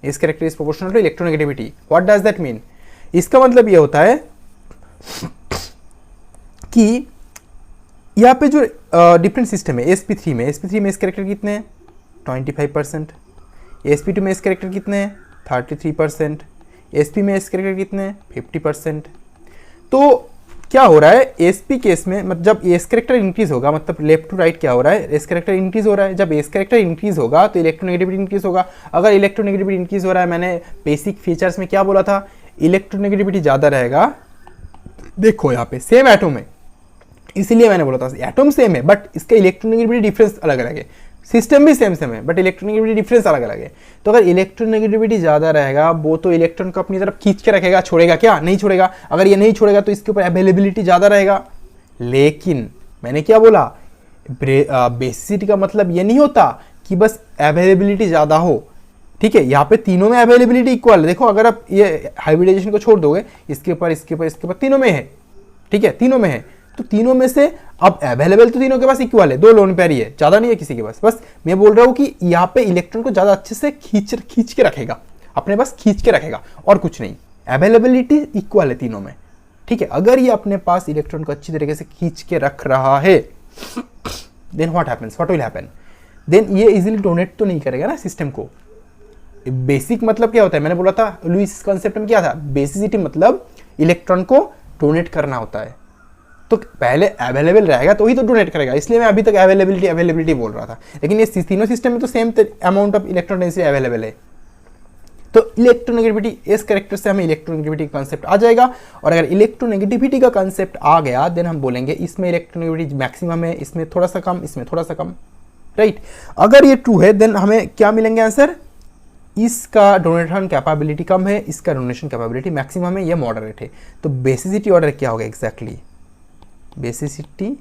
S character is proportional to electronegativity. What does that mean, इसका मतलब ये होता है कि यहाँ पे जो डिफरेंट सिस्टम है, sp3 में इस कैरेक्टर कितने हैं, 25%, sp2 में इस कैरेक्टर कितने हैं, 33%, sp में इस कैरेक्टर कितने हैं, 50%। तो क्या हो रहा है sp केस में, मतलब जब एस कैरेक्टर इंक्रीज होगा, मतलब लेफ्ट टू राइट क्या हो रहा है, एस कैरेक्टर इंक्रीज हो रहा है। जब एस कैरेक्टर इंक्रीज होगा तो इलेक्ट्रोनेगेटिविटी इंक्रीज होगा। अगर इलेक्ट्रोनेगेटिविटी इंक्रीज हो रहा है, मैंने बेसिक फीचर्स में क्या बोला था, इलेक्ट्रोनेगेटिविटी ज़्यादा रहेगा। देखो यहाँ पे सेम एटम है, इसलिए मैंने बोला था एटम सेम है, बट इसका इलेक्ट्रोनेगेटिविटी डिफरेंस अलग अलग है। सिस्टम भी सेम है, बट इलेक्ट्रोनेगेटिविटी डिफरेंस अलग अलग है। तो अगर इलेक्ट्रोनेगेटिविटी ज़्यादा रहेगा, वो तो इलेक्ट्रॉन को अपनी तरफ खींच के रखेगा, छोड़ेगा क्या, नहीं छोड़ेगा। अगर ये नहीं छोड़ेगा तो इसके ऊपर अवेलेबिलिटी ज़्यादा रहेगा। लेकिन मैंने क्या बोला, बेसिसिटी का मतलब ये नहीं होता कि बस अवेलेबिलिटी ज़्यादा हो, ठीक है। यहाँ पे तीनों में अवेलेबिलिटी इक्वल है। देखो अगर आप ये हाइब्रिडाइजेशन को छोड़ दोगे, इसके ऊपर तीनों में है, ठीक है, तीनों में है, तो तीनों में से अब अवेलेबल तो तीनों के पास इक्वल है, 2 लोन पेयर ही है, ज़्यादा नहीं है किसी के पास। बस मैं बोल रहा हूँ कि यहाँ पे इलेक्ट्रॉन को ज़्यादा अच्छे से खींच के रखेगा, अपने पास खींच के रखेगा और कुछ नहीं। अवेलेबिलिटी इक्वल है तीनों में, ठीक है। अगर ये अपने पास इलेक्ट्रॉन को अच्छी तरीके से खींच के रख रहा है, then what will happen, then ये इजीली डोनेट तो नहीं करेगा ना सिस्टम को। बेसिक मतलब क्या होता है, मैंने बोला था लुईस कॉन्सेप्ट में क्या था, बेसिसिटी मतलब इलेक्ट्रॉन को डोनेट करना होता है। तो पहले अवेलेबल रहेगा तो ही तो डोनेट करेगा, इसलिए मैं अभी तक अवेलेबिलिटी बोल रहा था। लेकिन ये तीनों सिस्टम में तो same amount of electron density available है। तो इलेक्ट्रोनेगेटिविटी, इस कैरेक्टर से हमें इलेक्ट्रोनेगेटिविटी का कंसेप्ट आ जाएगा। और अगर इलेक्ट्रोनेगेटिविटी का कंसेप्ट आ गया देन हम बोलेंगे इसमें इलेक्ट्रोनेगेटिविटी मैक्सिमम है, इसमें थोड़ा सा कम, इसमें थोड़ा सा कम, राइट। अगर ये ट्रू है देन हमें क्या मिलेंगे आंसर, इसका डोनेशन कैपेबिलिटी कम है, इसका डोनेशन कैपेबिलिटी मैक्सिमम है, ये मॉडरेट है। तो बेसिसिटी ऑर्डर क्या होगा एग्जैक्टली, बेसिसिटी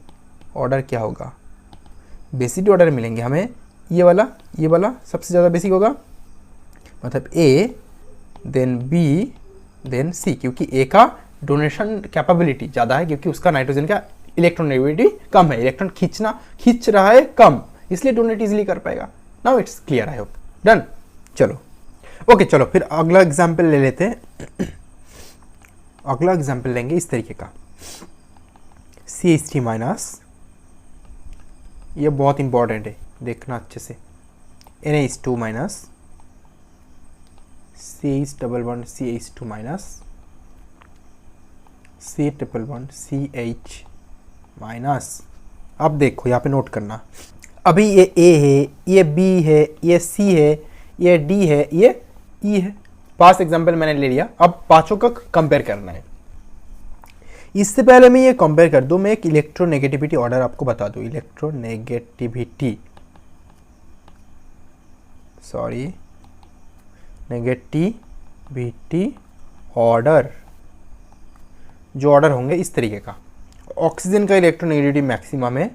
ऑर्डर क्या होगा, बेसिसिटी ऑर्डर मिलेंगे हमें ये वाला सबसे ज़्यादा बेसिक होगा, मतलब ए देन बी देन सी, क्योंकि ए का डोनेशन कैपेबिलिटी ज़्यादा है क्योंकि उसका नाइट्रोजन का इलेक्ट्रोनेगेटिविटी कम है, इलेक्ट्रॉन खींच रहा है कम, इसलिए डोनेट इजीली कर पाएगा। Now it's clear, I hope done. चलो ओके, चलो फिर अगला एग्जाम्पल ले लेते हैं। अगला एग्जाम्पल लेंगे इस तरीके का, CH3 माइनस, ये बहुत इंपॉर्टेंट है, देखना अच्छे से, NH2 minus, CH double bond CH2 minus, C triple bond CH minus. अब देखो यहाँ पे नोट करना, अभी ये A है, ये B है, ये C है, ये D है, ये E है। पांच एग्जाम्पल मैंने ले लिया, अब पांचों का कंपेयर करना है। इससे पहले मैं ये कंपेयर कर दूं, मैं एक इलेक्ट्रोनेगेटिविटी ऑर्डर आपको बता दूं, नेगेटिविटी ऑर्डर, जो ऑर्डर होंगे इस तरीके का, ऑक्सीजन का इलेक्ट्रोनेगेटिविटी मैक्सिमम है,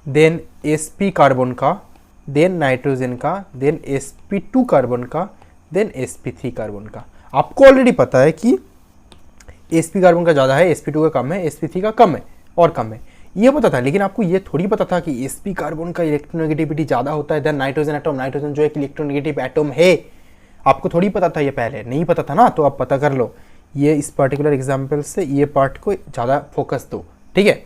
देन sp कार्बन का, देन नाइट्रोजन का, देन sp2 कार्बन का, देन sp3 कार्बन का। आपको ऑलरेडी पता है कि sp कार्बन का ज़्यादा है, sp2 का कम है, sp3 का कम है और कम है, ये पता था। लेकिन आपको ये थोड़ी पता था कि sp कार्बन का इलेक्ट्रोनेगेटिविटी ज़्यादा होता है देन नाइट्रोजन एटम, नाइट्रोजन जो एक इलेक्ट्रोनेगेटिव एटम है। आपको थोड़ी पता था, ये पहले नहीं पता था ना, तो आप पता कर लो। ये इस पर्टिकुलर एग्जाम्पल से ये पार्ट को ज़्यादा फोकस दो, ठीक है।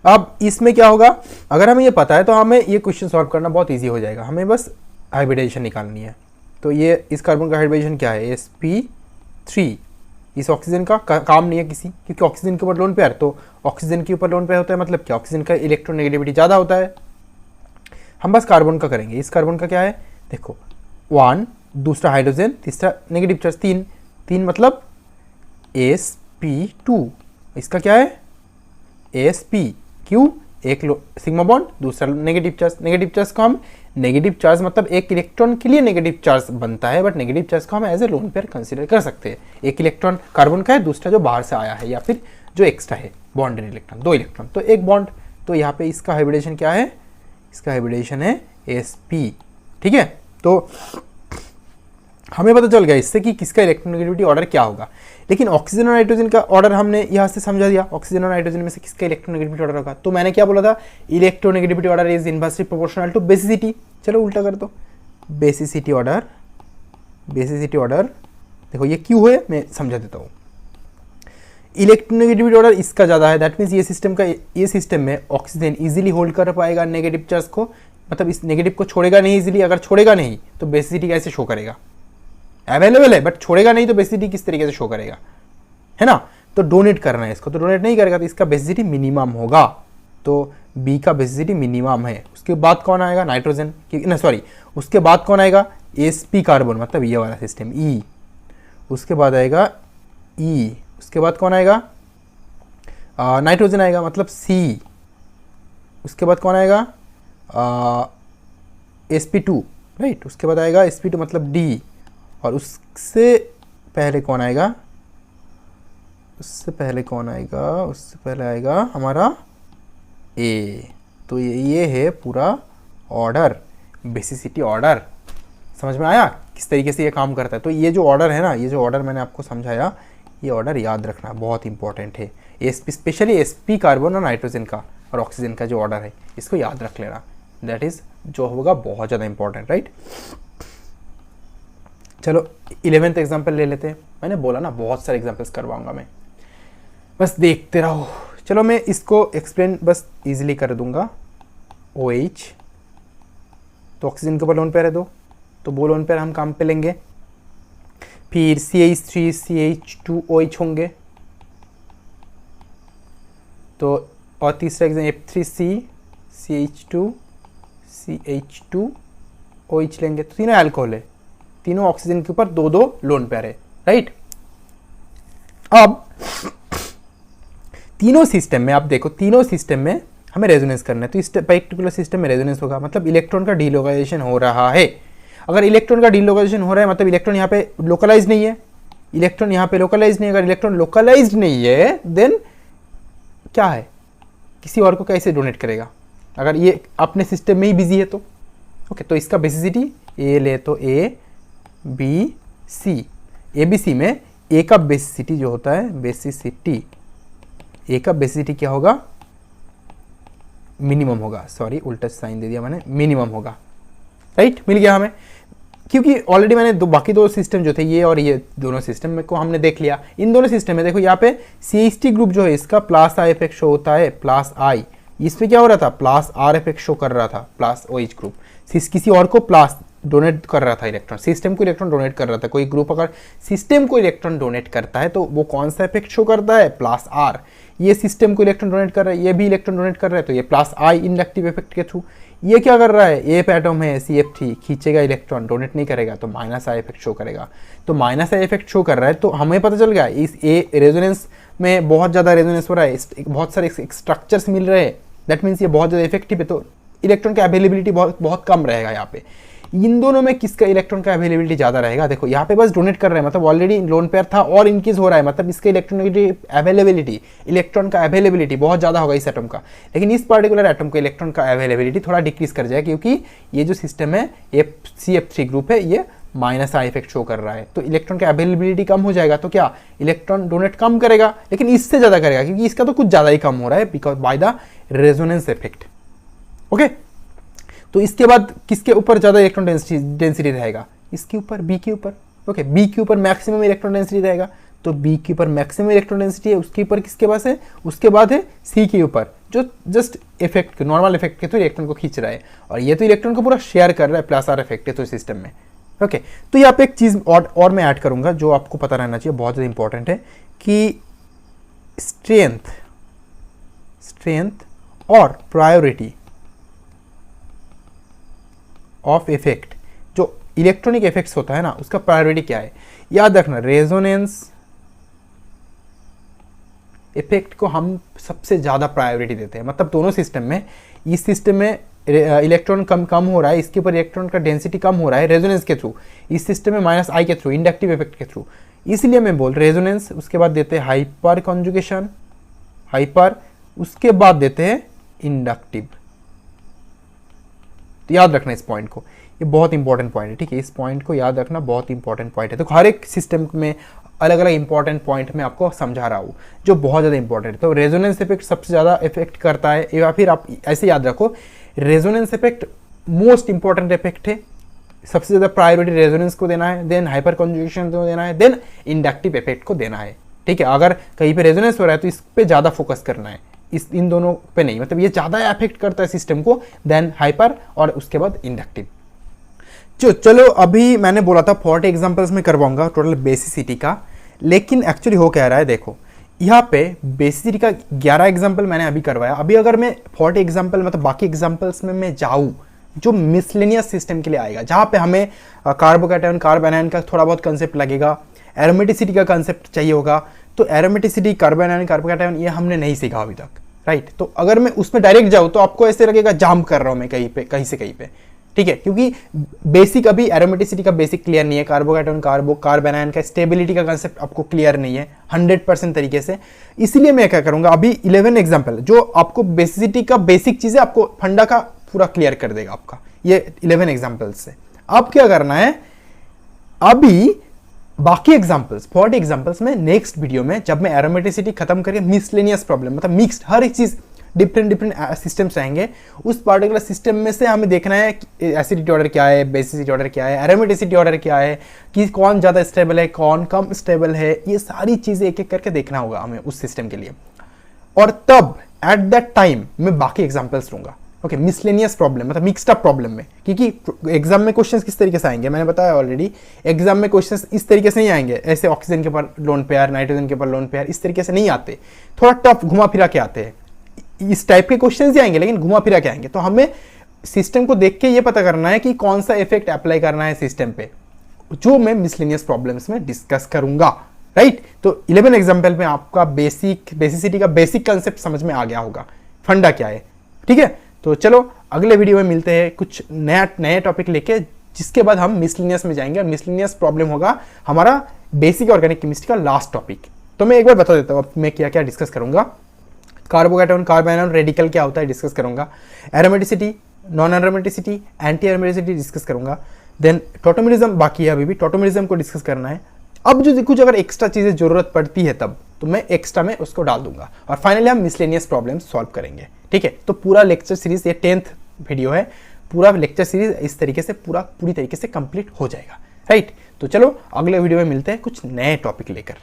अब इसमें क्या होगा, अगर हमें ये पता है तो हमें ये क्वेश्चन सॉल्व करना बहुत इजी हो जाएगा, हमें बस हाइब्रिडाइजेशन निकालनी है। तो ये इस कार्बन का हाइब्रिडाइजेशन क्या है, sp3, इस ऑक्सीजन का काम नहीं है किसी, क्योंकि ऑक्सीजन के ऊपर लोन पेयर, तो ऑक्सीजन के ऊपर लोन पेयर होता है मतलब क्या, ऑक्सीजन का इलेक्ट्रोनेगेटिविटी ज़्यादा होता है। हम बस कार्बन का करेंगे, इस कार्बन का क्या है देखो, 1, दूसरा हाइड्रोजन, तीसरा नेगेटिव चार्ज, 3 मतलब sp2, इसका क्या है sp, क्यों, एक सिग्मा बॉन्ड, दूसरा नेगेटिव चार्ज को हम नेगेटिव चार्ज मतलब एक इलेक्ट्रॉन के लिए नेगेटिव चार्ज बनता है, बट नेगेटिव चार्ज को हम as a lone pair consider कर सकते हैं। एक इलेक्ट्रॉन कार्बन का है, दूसरा जो बाहर से आया है या फिर जो एक्स्ट्रा है बॉन्डेड इलेक्ट्रॉन, 2 इलेक्ट्रॉन तो एक बॉन्ड। तो यहाँ पे इसका हाइब्रिडेशन क्या है, इसका हाइब्रिडेशन है sp, ठीक है। तो हमें पता चल गया इससे कि किसका इलेक्ट्रोनेगेटिविटी ऑर्डर क्या होगा। लेकिन ऑक्सीजन और नाइट्रोजन का ऑर्डर हमने यहाँ से समझा दिया, ऑक्सीजन और नाइट्रोजन में से किसका इलेक्ट्रोनेगेटिविटी ऑर्डर होगा। तो मैंने क्या बोला था, electronegativity order is inversely proportional to basicity. चलो उल्टा कर दो, बेसिसिटी ऑर्डर देखो ये क्यों है मैं समझा देता हूँ। इलेक्ट्रोनेगेटिविटी ऑर्डर इसका ज़्यादा है, दैट मीन्स ये सिस्टम में ऑक्सीजन इजीली होल्ड कर पाएगा नेगेटिव चार्ज को, मतलब इस नेगेटिव को छोड़ेगा नहीं इजीली। अगर छोड़ेगा नहीं तो बेसिसिटी कैसे शो करेगा, अवेलेबल है बट छोड़ेगा नहीं तो बेसिसिटी किस तरीके से शो करेगा, है ना। तो डोनेट करना है इसको, तो डोनेट नहीं करेगा तो इसका बेसिसिटी मिनिमम होगा। तो बी का बेसिसिटी मिनिमम है। उसके बाद कौन आएगा, नाइट्रोजन, ना सॉरी उसके बाद कौन आएगा, sp कार्बन मतलब ये वाला सिस्टम E, उसके बाद आएगा E, उसके बाद कौन आएगा, नाइट्रोजन आएगा मतलब C, उसके बाद कौन आएगा, sp2, राइट, उसके बाद आएगा sp2 मतलब D, और उससे पहले कौन आएगा, उससे पहले आएगा हमारा A। तो ये है पूरा ऑर्डर, बेसिसिटी ऑर्डर। समझ में आया किस तरीके से ये काम करता है। तो ये जो ऑर्डर है ना, ये जो ऑर्डर मैंने आपको समझाया, ये ऑर्डर याद रखना बहुत इंपॉर्टेंट है। स्पेशली sp कार्बन और नाइट्रोजन का और ऑक्सीजन का जो ऑर्डर है इसको याद रख लेना, दैट इज जो होगा बहुत ज़्यादा इंपॉर्टेंट, राइट। चलो 11th एग्जाम्पल ले लेते हैं। मैंने बोला ना बहुत सारे एग्जाम्पल्स करवाऊंगा मैं, बस देखते रहो। चलो मैं इसको एक्सप्लेन बस इजीली कर दूंगा। OH तो ऑक्सीजन के ऊपर लोन पेयर है दो, तो वो लोन पेयर हम काम पे लेंगे। फिर CH3 CH2 OH होंगे, तो और तीसरा exam F3C CH2 CH2 OH लेंगे, तो तीनों अल्कोहल है, तीनों ऑक्सीजन के ऊपर दो दो लोन पेयर है, राइट। अब तीनों सिस्टम में आप देखो, तीनों सिस्टम में हमें रेजोनेंस करना है, तो इस पर्टिकुलर सिस्टम में रेजोनेंस होगा, मतलब इलेक्ट्रॉन का डीलोकाइजेशन हो रहा है। अगर इलेक्ट्रॉन का डीलोकाइजेशन हो रहा है मतलब इलेक्ट्रॉन यहाँ पे लोकलाइज नहीं है, इलेक्ट्रॉन यहाँ पे लोकलाइज नहीं है। अगर इलेक्ट्रॉन लोकलाइज नहीं है देन क्या है, किसी और को कैसे डोनेट करेगा, अगर ये अपने सिस्टम में ही बिजी है तो। ओके, तो इसका बेसिसिटी ए ले तो ABC, ABC में ए का बेसिसिटी जो होता है, बेसिसिटी ए का बेसिसिटी क्या होगा, मिनिमम होगा, सॉरी उल्टा साइन दे दिया मैंने, मिनिमम होगा, राइट। मिल गया हमें, क्योंकि ऑलरेडी मैंने बाकी दो सिस्टम जो थे ये और ये दोनों सिस्टम को हमने देख लिया। इन दोनों सिस्टम में देखो यहाँ पे CH3 ग्रुप जो है इसका प्लस I इफेक्ट शो होता है, प्लस I, इसमें क्या हो रहा था, प्लस R इफेक्ट शो कर रहा था, प्लस OH ग्रुप किसी और को प्लस डोनेट कर रहा था, इलेक्ट्रॉन सिस्टम को इलेक्ट्रॉन डोनेट कर रहा था। कोई ग्रुप अगर सिस्टम को इलेक्ट्रॉन डोनेट करता है तो वो कौन सा इफेक्ट शो करता है, प्लस R। ये सिस्टम को इलेक्ट्रॉन डोनेट कर रहा है, ये भी इलेक्ट्रॉन डोनेट कर रहा है, तो ये प्लस I इंडक्टिव इफेक्ट के थ्रू। ये क्या कर रहा है, ए एटम है CF3, खींचेगा इलेक्ट्रॉन, डोनेट नहीं करेगा, तो माइनस I इफेक्ट शो करेगा। तो माइनस I इफेक्ट शो कर रहा है, तो हमें पता चल गया इस ए रेजोनेंस में बहुत ज़्यादा रेजोनेंस हो रहा है, बहुत सारे स्ट्रक्चर्स मिल रहे हैं, दैट मीन्स ये बहुत ज़्यादा इफेक्टिव है, तो इलेक्ट्रॉन का अवेलेबिलिटी बहुत कम रहेगा यहाँ पे। इन दोनों में किसका इलेक्ट्रॉन का अवेलेबिलिटी ज़्यादा रहेगा, देखो यहाँ पे बस डोनेट कर रहे हैं, मतलब ऑलरेडी लोन पेयर था और इंक्रीज हो रहा है, मतलब इसका इलेक्ट्रॉन का अवेलेबिलिटी बहुत ज़्यादा होगा इस एटम का। लेकिन इस पर्टिकुलर एटम को इलेक्ट्रॉन का अवेलेबिलिटी थोड़ा डिक्रीज कर जाए, क्योंकि ये जो सिस्टम है CF3 ग्रुप है ये माइनस I इफेक्ट शो कर रहा है, तो इलेक्ट्रॉन का अवेलेबिलिटी कम हो जाएगा, तो क्या इलेक्ट्रॉन डोनेट कम करेगा, लेकिन इससे ज़्यादा करेगा, क्योंकि इसका तो कुछ ज़्यादा ही कम हो रहा है because by the resonance effect. Okay, तो इसके बाद किसके ऊपर ज़्यादा इलेक्ट्रॉन डेंसिटी रहेगा, इसके ऊपर, B के ऊपर। ओके, B के ऊपर मैक्सिमम इलेक्ट्रॉन डेंसिटी रहेगा, तो B के ऊपर मैक्सिमम इलेक्ट्रॉन डेंसिटी है, उसके ऊपर किसके पास है, उसके बाद है C के ऊपर, जो जस्ट इफेक्ट नॉर्मल इफेक्ट के तो इलेक्ट्रॉन को खींच रहा है, और ये तो इलेक्ट्रॉन को पूरा शेयर कर रहा है, प्लस R इफेक्ट है तो सिस्टम में। ओके, तो यहाँ पे एक चीज़ और मैं ऐड करूँगा जो आपको पता रहना चाहिए, बहुत ज़्यादा इंपॉर्टेंट है, कि स्ट्रेंथ और प्रायोरिटी ऑफ इफेक्ट, जो इलेक्ट्रॉनिक इफेक्ट्स होता है ना, उसका प्रायोरिटी क्या है, याद रखना। रेजोनेंस इफेक्ट को हम सबसे ज़्यादा प्रायोरिटी देते हैं, मतलब दोनों सिस्टम में, इस सिस्टम में इलेक्ट्रॉन कम हो रहा है, इसके ऊपर इलेक्ट्रॉन का डेंसिटी कम हो रहा है रेजोनेंस के थ्रू, इस सिस्टम में माइनस I के थ्रू, इंडक्टिव इफेक्ट के थ्रू, इसलिए मैं बोल रेजोनेंस, उसके बाद देते हैं हाइपर कॉन्जुगेशन, उसके बाद देते हैं इंडक्टिव। तो याद रखना इस पॉइंट को, ये बहुत इंपॉर्टेंट पॉइंट है, ठीक है, इस पॉइंट को याद रखना, बहुत इंपॉर्टेंट पॉइंट है। तो हर एक सिस्टम में अलग अलग इंपॉर्टेंट पॉइंट मैं आपको समझा रहा हूँ जो बहुत ज़्यादा इंपॉर्टेंट है। तो रेजोनेंस इफेक्ट सबसे ज़्यादा इफेक्ट करता है, या फिर आप ऐसे याद रखो, resonance effect most important effect है, सबसे ज़्यादा प्रायोरिटी रेजोनेंस को देना है, देन हाइपर कॉन्जुगेशन को देना है, देन इंडक्टिव इफेक्ट को देना है, ठीक है। अगर कहीं पे रेजोनेंस हो रहा है तो इस पर ज़्यादा फोकस करना है, इन दोनों पे नहीं, मतलब ये ज़्यादा अफेक्ट करता है सिस्टम को, देन हाइपर और उसके बाद इंडक्टिव। चलो अभी मैंने बोला था 40 एग्जाम्पल्स में करवाऊंगा टोटल बेसिसिटी का, लेकिन एक्चुअली हो क्या रहा है, देखो यहाँ पे बेसिसिटी का 11 एग्जाम्पल मैंने अभी करवाया। अभी अगर मैं 40 एग्जाम्पल मतलब बाकी एग्जाम्पल्स में मैं जाऊँ जो मिसलेनियस सिस्टम के लिए आएगा, जहाँ पे हमें कार्बोकैटायन कार्बन आयन का थोड़ा बहुत कंसेप्ट लगेगा, एरोमेटिसिटी का कंसेप्ट चाहिए होगा, तो एरोमेटिसिटी कार्बन आयन कार्बोकैटायन ये हमने नहीं सीखा अभी तक, राइट। तो अगर मैं उसमें डायरेक्ट जाऊँ तो आपको ऐसे लगेगा जाम कर रहा हूँ मैं कहीं से कहीं पे, ठीक है, क्योंकि बेसिक अभी एरोमेटिसिटी का बेसिक क्लियर नहीं है, कार्बोकैटायन कार्बन आयन का स्टेबिलिटी का कंसेप्ट आपको क्लियर नहीं है 100% तरीके से। इसलिए मैं क्या करूंगा, अभी 11 एग्जाम्पल जो आपको बेसिसिटी का बेसिक चीजें आपको फंडा का पूरा क्लियर कर देगा आपका ये 11 एग्जाम्पल्स से। अब क्या करना है, अभी बाकी एग्जांपल्स, 40 एग्जांपल्स में नेक्स्ट वीडियो में, जब मैं एरोमेटिसिटी खत्म करके मिसलेनियस प्रॉब्लम मतलब मिक्स्ड हर एक चीज़ डिफरेंट सिस्टम्स रहेंगे, उस पार्टिकुलर सिस्टम में से हमें देखना है कि एसिडिटी ऑर्डर क्या है, बेसिसिटी ऑर्डर क्या है, एरोमेटिसिटी ऑर्डर क्या है, कि कौन ज़्यादा स्टेबल है, कौन कम स्टेबल है, ये सारी चीज़ें एक एक करके देखना होगा हमें उस सिस्टम के लिए। और तब एट दैट टाइम मैं बाकी एग्जाम्पल्स लूँगा। ओके, मिसलेनियस प्रॉब्लम मतलब मिक्स्ड अप प्रॉब्लम में, क्योंकि एग्जाम में क्वेश्चंस किस तरीके से आएंगे मैंने बताया ऑलरेडी। एग्जाम में क्वेश्चंस इस तरीके से नहीं आएंगे, ऐसे ऑक्सीजन के ऊपर लोन पेयर, नाइट्रोजन के ऊपर लोन पेयर, इस तरीके से नहीं आते, थोड़ा टफ घुमा फिरा के आते हैं। इस टाइप के क्वेश्चंस ही आएंगे लेकिन घुमा फिरा के आएंगे। तो हमें सिस्टम को देख के ये पता करना है कि कौन सा इफेक्ट अप्लाई करना है सिस्टम पे, जो मैं मिसलेनियस प्रॉब्लम्स में डिस्कस करूंगा, राइट। तो 11 एग्जाम्पल में आपका बेसिसिटी का बेसिक कंसेप्ट समझ में आ गया होगा, फंडा क्या है, ठीक है। तो चलो अगले वीडियो में मिलते हैं कुछ नए टॉपिक लेके, जिसके बाद हम मिसलेनियस में जाएंगे और मिसलेनियस प्रॉब्लम होगा हमारा बेसिक ऑर्गेनिक केमिस्ट्री का लास्ट टॉपिक। तो मैं एक बार बता देता हूँ मैं क्या क्या डिस्कस करूंगा। कार्बोकैटायन, कार्बन आयन, रेडिकल क्या होता है डिस्कस करूंगा, aromaticity, non aromaticity, anti aromaticity discuss करूंगा। देन टोटोमेरिज्म बाकी है, अभी भी टोटोमेरिज्म को डिस्कस करना है। अब जो कुछ अगर एक्स्ट्रा चीज़ें जरूरत पड़ती है तब तो मैं एक्स्ट्रा में उसको डाल दूंगा, और फाइनली हम मिसलेनियस प्रॉब्लम सॉल्व करेंगे, ठीक है। तो पूरा लेक्चर सीरीज, ये 10th वीडियो है, पूरा लेक्चर सीरीज इस तरीके से पूरी तरीके से कंप्लीट हो जाएगा, राइट। तो चलो अगले वीडियो में मिलते हैं कुछ नए टॉपिक लेकर।